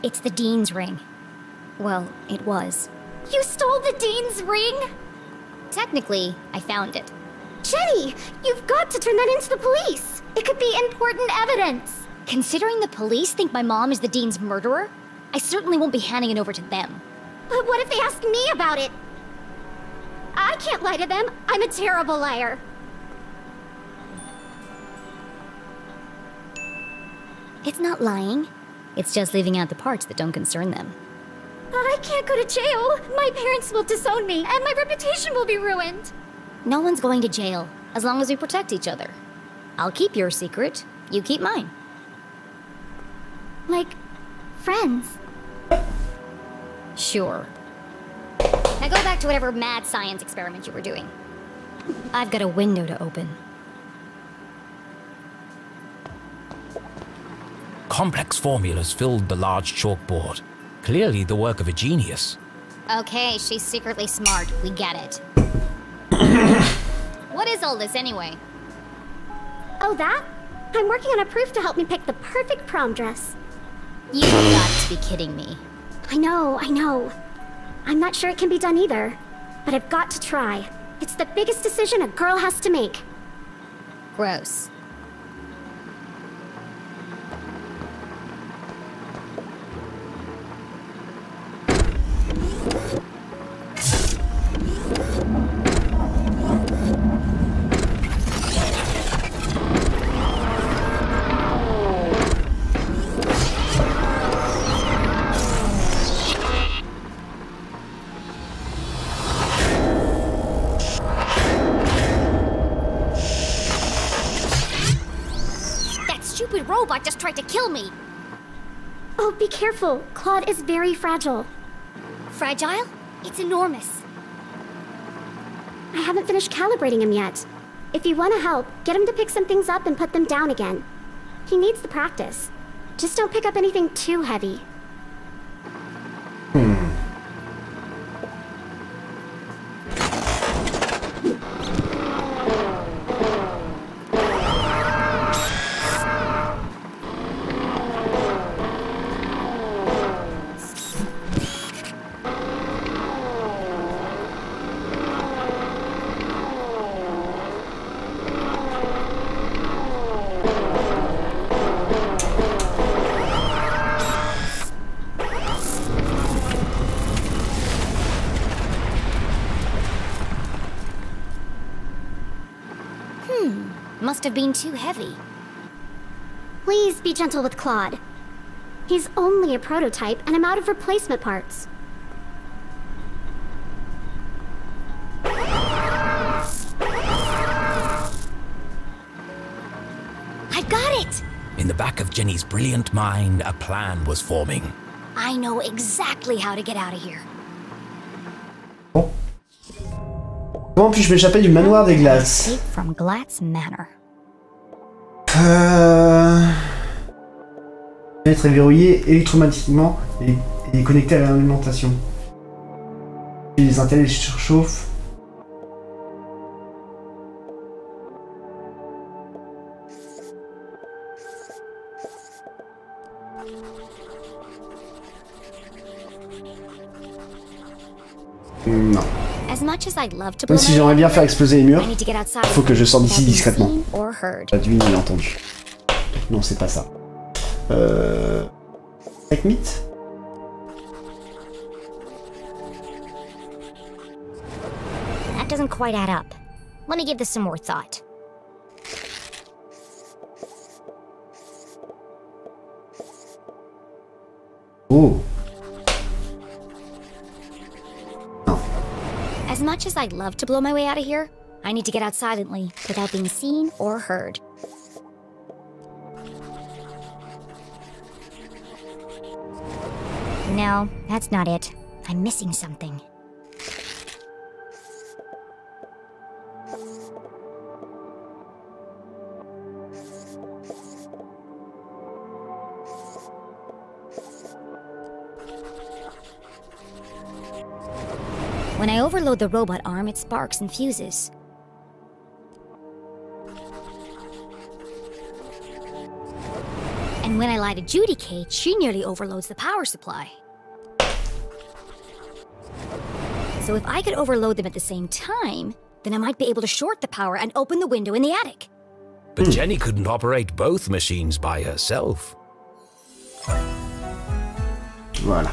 It's the Dean's ring. Well, it was. You stole the Dean's ring? Technically, I found it. Jenny, you've got to turn that into the police. It could be important evidence. Considering the police think my mom is the Dean's murderer, I certainly won't be handing it over to them. But what if they ask me about it? I can't lie to them. I'm a terrible liar. It's not lying. It's just leaving out the parts that don't concern them. I can't go to jail. My parents will disown me, and my reputation will be ruined. No one's going to jail, as long as we protect each other. I'll keep your secret. You keep mine. Like, friends. Sure. Now go back to whatever mad science experiment you were doing. I've got a window to open. Complex formulas filled the large chalkboard. Clearly the work of a genius. Okay, she's secretly smart. We get it. What is all this anyway? Oh, that? I'm working on a proof to help me pick the perfect prom dress. You've got to be kidding me. I know. I'm not sure it can be done either, but I've got to try. It's the biggest decision a girl has to make. Gross. Robot just tried to kill me. Oh, be careful. Claude is very fragile. Fragile? It's enormous. I haven't finished calibrating him yet. If you want to help, get him to pick some things up and put them down again. He needs the practice. Just don't pick up anything too heavy. Must have been too heavy. Please be gentle with Claude. He's only a prototype, and I'm out of replacement parts. I got it! In the back of Jenny's brilliant mind, a plan was forming. I know exactly how to get out of here. Bon. Comment puis-je m'échapper du manoir des glaces? Escape from Glatz Manor. Être verrouillé électromagnétiquement et connecté à l'alimentation. Les intérêts surchauffent. Non. Même si j'aimerais bien faire exploser les murs, il faut que je sorte d'ici discrètement. Pas de bien entendu. Non, c'est pas ça. Avec mythe. That doesn't quite add up. Let me give this some more thought. Oh. Non. As much as I'd love to blow my way out of here, I need to get out silently without being seen or heard. No, that's not it. I'm missing something. When I overload the robot arm, it sparks and fuses. And when I light Adjudicate, she nearly overloads the power supply. So if I could overload them at the same time, then I might be able to short the power and open the window in the attic. But Jenny couldn't operate both machines by herself. Voilà.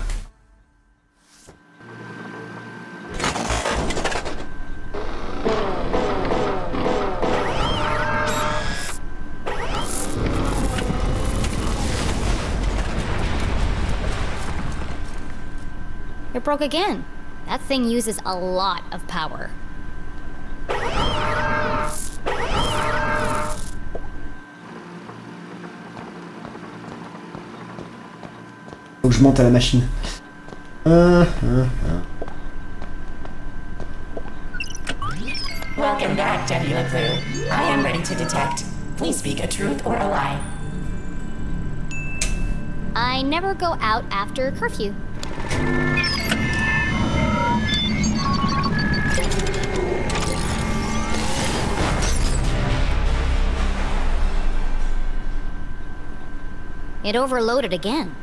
It broke again. That thing uses a lot of power. Faut que je monte à la machine. Welcome back, Deputy LeClue. I am ready to detect. Please speak a truth or a lie. I never go out after curfew. It overloaded again.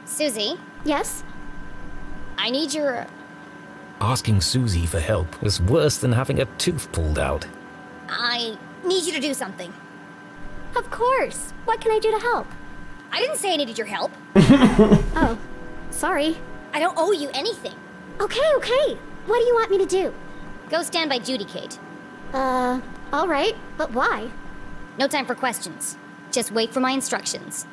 Susie? Yes? I need your... Asking Susie for help was worse than having a tooth pulled out. I need you to do something. Of course. What can I do to help? I didn't say I needed your help. Oh, sorry. I don't owe you anything. Okay. What do you want me to do? Go stand by Adjudicate. Alright, but why? No time for questions. Just wait for my instructions.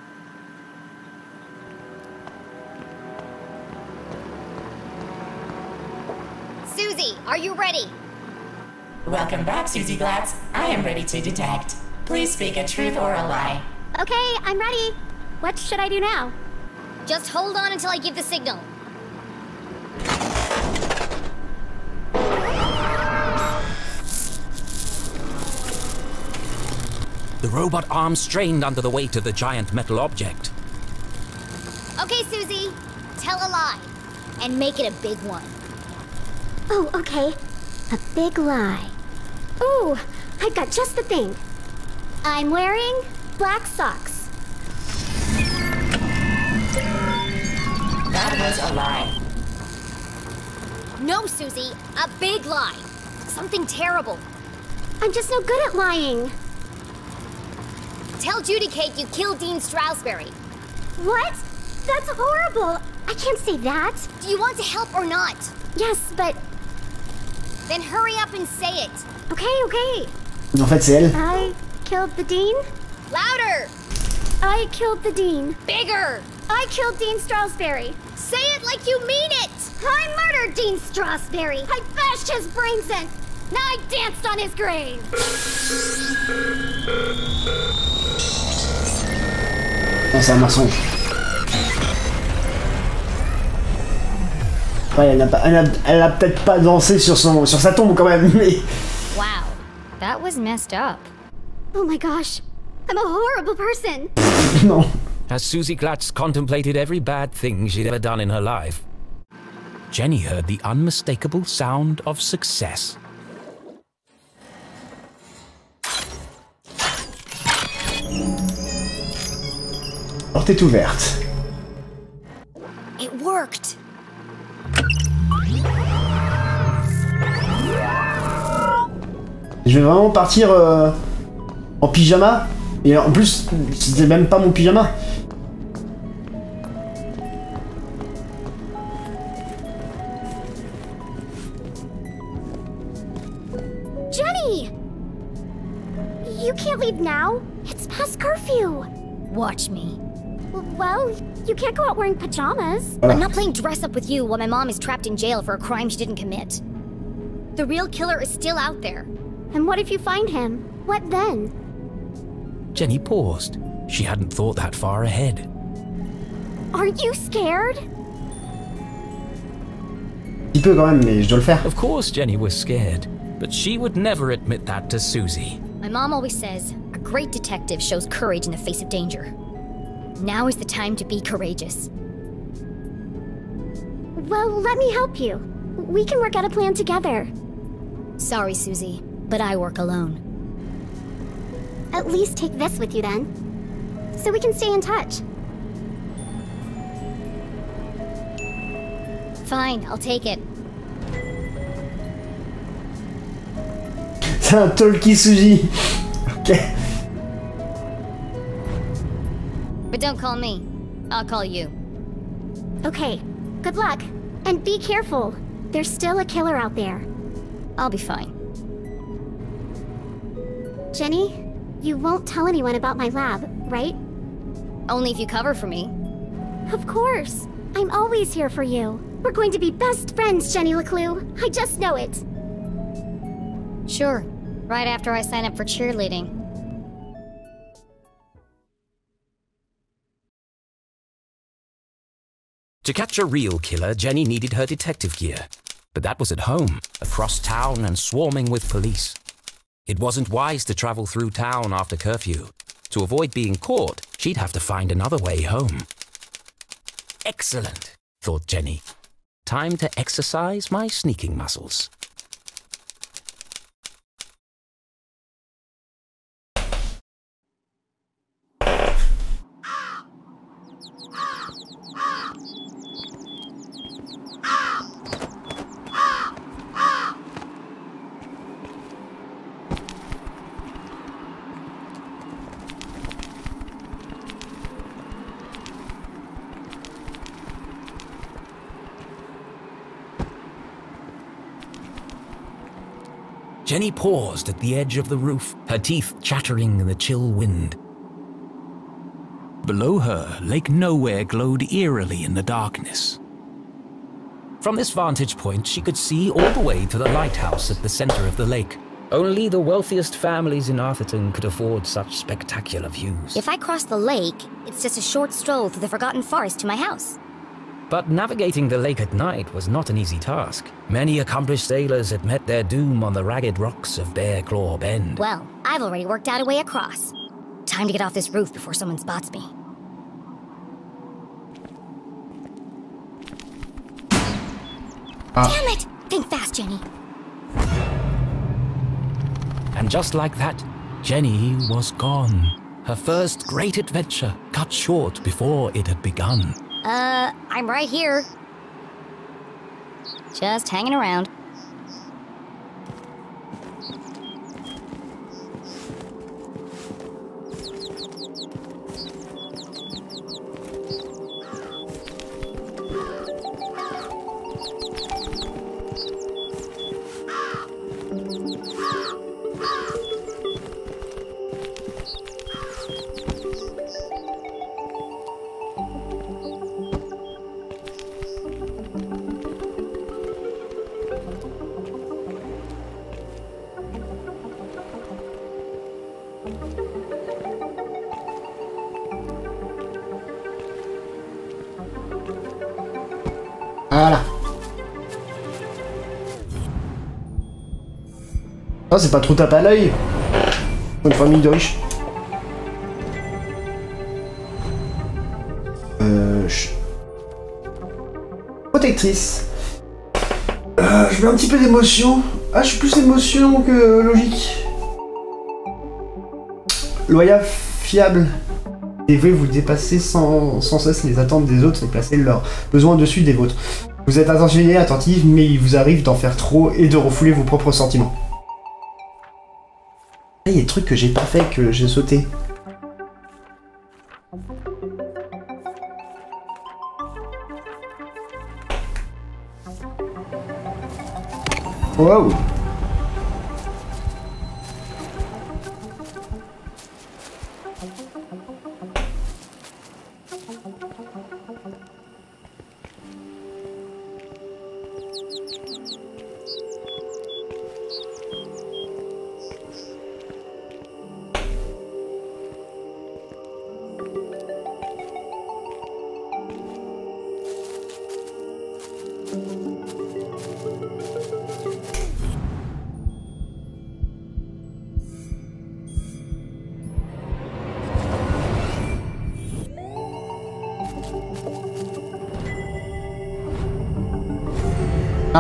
Susie, are you ready? Welcome back, Susie Glatz. I am ready to detect. Please speak a truth or a lie. Okay, I'm ready. What should I do now? Just hold on until I give the signal. The robot arm strained under the weight of the giant metal object. Okay, Susie. Tell a lie. And make it a big one. Oh, okay. A big lie. Ooh, I've got just the thing. I'm wearing black socks. That was a lie. No, Susie. A big lie. Something terrible. I'm just no good at lying. Tell Adjudicate you killed Dean Stroudsbury. What? That's horrible. I can't say that. Do you want to help or not? Yes, but... Then hurry up and say it. Okay. En fait, c'est elle. I killed the Dean. Louder! I killed the Dean. Bigger! I killed Dean Stroudsbury. Say it like you mean it! I murdered Dean Stroudsbury. I bashed his brains in. Now I danced on his grave. Non, c'est un mensonge. Ouais, elle a peut-être pas dansé sur sa tombe quand même, mais... Wow, that was messed up. Oh my gosh, I'm a horrible person. Non. As Susie Glatz contemplated every bad thing she'd ever done in her life, Jenny heard the unmistakable sound of success. porte est ouverte. It worked. Je vais vraiment partir en pyjama. Et en plus, c'était même pas mon pyjama. Jenny! You can't leave now. It's past curfew. Watch me. Well, you can't go out wearing pajamas. Voilà. I'm not playing dress up with you while my mom is trapped in jail for a crime she didn't commit. The real killer is still out there. And what if you find him? What then? Jenny paused. She hadn't thought that far ahead. Aren't you scared? Un petit peu quand même, mais je dois le faire. Of course Jenny was scared, but she would never admit that to Susie. My mom always says, a great detective shows courage in the face of danger. Now is the time to be courageous. Well, let me help you. We can work out a plan together. Sorry, Susie, but I work alone. At least take this with you then, so we can stay in touch. Fine, I'll take it. C'est un talkie Suzy. Ok. But don't call me. I'll call you. Okay, good luck. And be careful. There's still a killer out there. I'll be fine. Jenny, you won't tell anyone about my lab, right? Only if you cover for me. Of course. I'm always here for you. We're going to be best friends, Jenny LeClue. I just know it. Sure. Right after I sign up for cheerleading. To catch a real killer, Jenny needed her detective gear. But that was at home, across town and swarming with police. It wasn't wise to travel through town after curfew. To avoid being caught, she'd have to find another way home. Excellent, thought Jenny. Time to exercise my sneaking muscles. Jenny paused at the edge of the roof, her teeth chattering in the chill wind. Below her, Lake Nowhere glowed eerily in the darkness. From this vantage point, she could see all the way to the lighthouse at the center of the lake. Only the wealthiest families in Arthurton could afford such spectacular views. If I cross the lake, it's just a short stroll through the Forgotten Forest to my house. But navigating the lake at night was not an easy task. Many accomplished sailors had met their doom on the ragged rocks of Bear Claw Bend. Well, I've already worked out a way across. Time to get off this roof before someone spots me. Damn it! Think fast, Jenny. And just like that, Jenny was gone. Her first great adventure cut short before it had begun. I'm right here. Just hanging around. Voilà. Oh, c'est pas trop tape à l'œil. Une famille de riches. Protectrice. Je mets un petit peu d'émotion. Ah, je suis plus émotion que logique. Loyal, fiable. vous dépassez sans cesse les attentes des autres et placez leurs besoins au-dessus des vôtres. Vous êtes attentionné, attentif, mais il vous arrive d'en faire trop et de refouler vos propres sentiments. Il y a des trucs que j'ai pas fait, que j'ai sauté. Wow!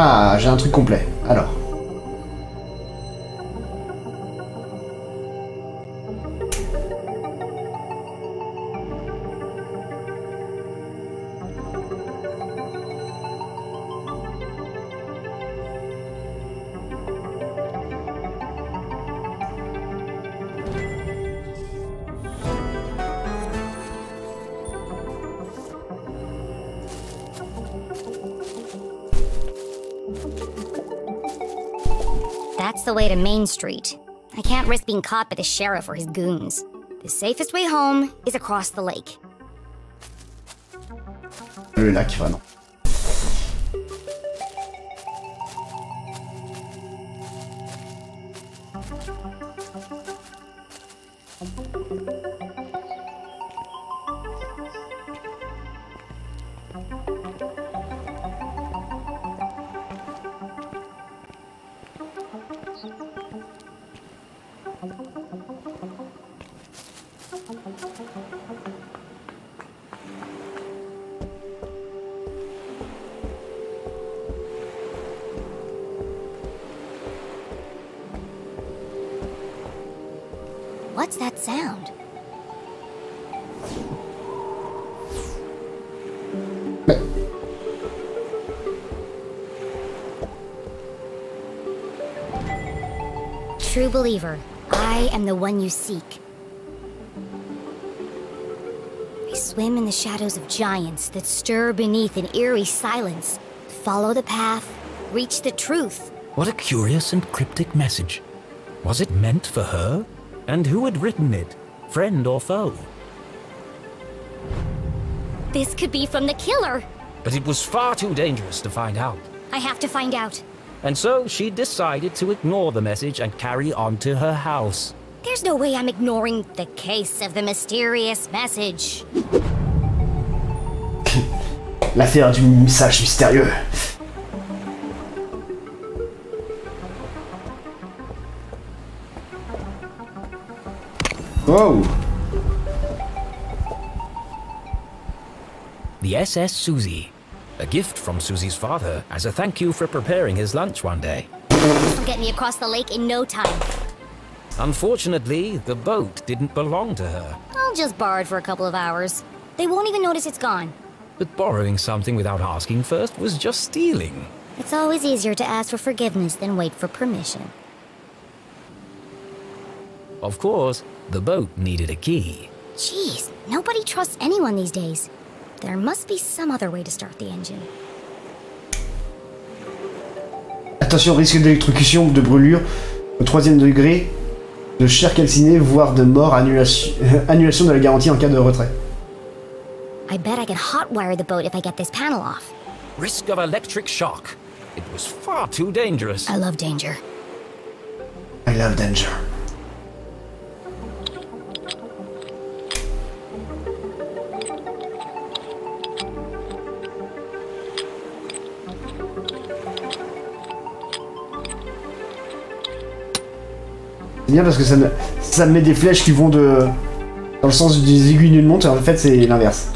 Ah, j'ai un truc complet. Alors. That's the way to Main Street. I can't risk being caught by the sheriff or his goons. The safest way home is across the lake. Le lac, vraiment. What's that sound? True believer, I am the one you seek. I swim in the shadows of giants that stir beneath an eerie silence. Follow the path, reach the truth. What a curious and cryptic message. Was it meant for her? And who had written it? Friend or foe? This could be from the killer. But it was far too dangerous to find out. I have to find out. And so she decided to ignore the message and carry on to her house. There's no way I'm ignoring the case of the mysterious message. L'affaire du message mystérieux. Oh! The SS Susie. A gift from Susie's father as a thank you for preparing his lunch one day. This will get me across the lake in no time. Unfortunately, the boat didn't belong to her. I'll just borrow it for a couple of hours. They won't even notice it's gone. But borrowing something without asking first was just stealing. It's always easier to ask for forgiveness than wait for permission. Of course, the boat needed a key. Jeez, nobody trusts anyone these days. There must be some other way to start the engine. Attention, risque d'électrocution, de brûlure au 3e degré, de chair calcinée, voire de mort, annulation de la garantie en cas de retrait. I bet I can hotwire the boat if I get this panel off. Risk of electric shock. It was far too dangerous. I love danger. I love danger. C'est bien parce que ça me met des flèches qui vont dans le sens des aiguilles d'une montre et en fait c'est l'inverse.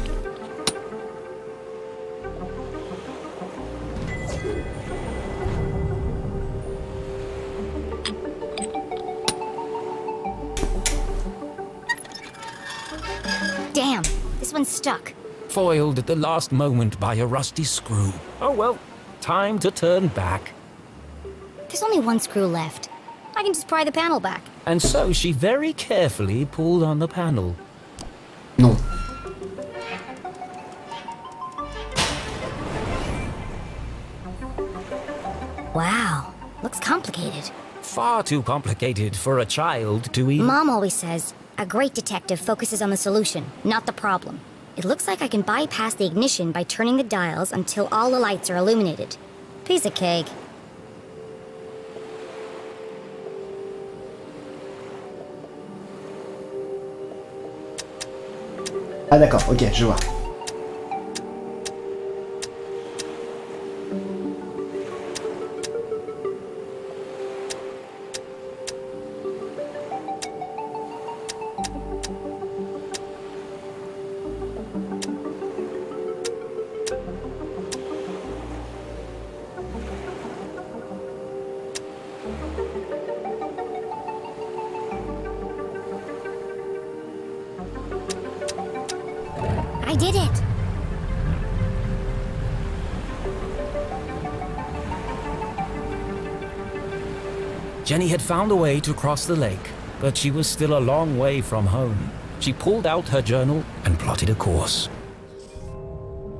Damn, one's stuck. Foiled at the last moment by a rusty screw. Oh well, time to turn back. There's only one screw left. I can just pry the panel back. And so she very carefully pulled on the panel. Non. Wow, looks complicated. Far too complicated for a child to even... Mom always says, a great detective focuses on the solution, not the problem. It looks like I can bypass the ignition by turning the dials until all the lights are illuminated. Piece of cake. Ah d'accord, ok, je vois. I did it! Jenny had found a way to cross the lake, but she was still a long way from home. She pulled out her journal and plotted a course.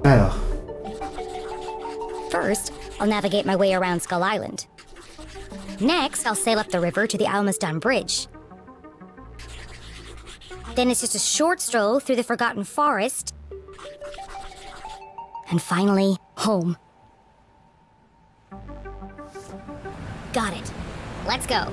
Alors. First, I'll navigate my way around Skull Island. Next, I'll sail up the river to the Almaston Bridge. Then it's just a short stroll through the Forgotten Forest. And finally, home. Got it. Let's go.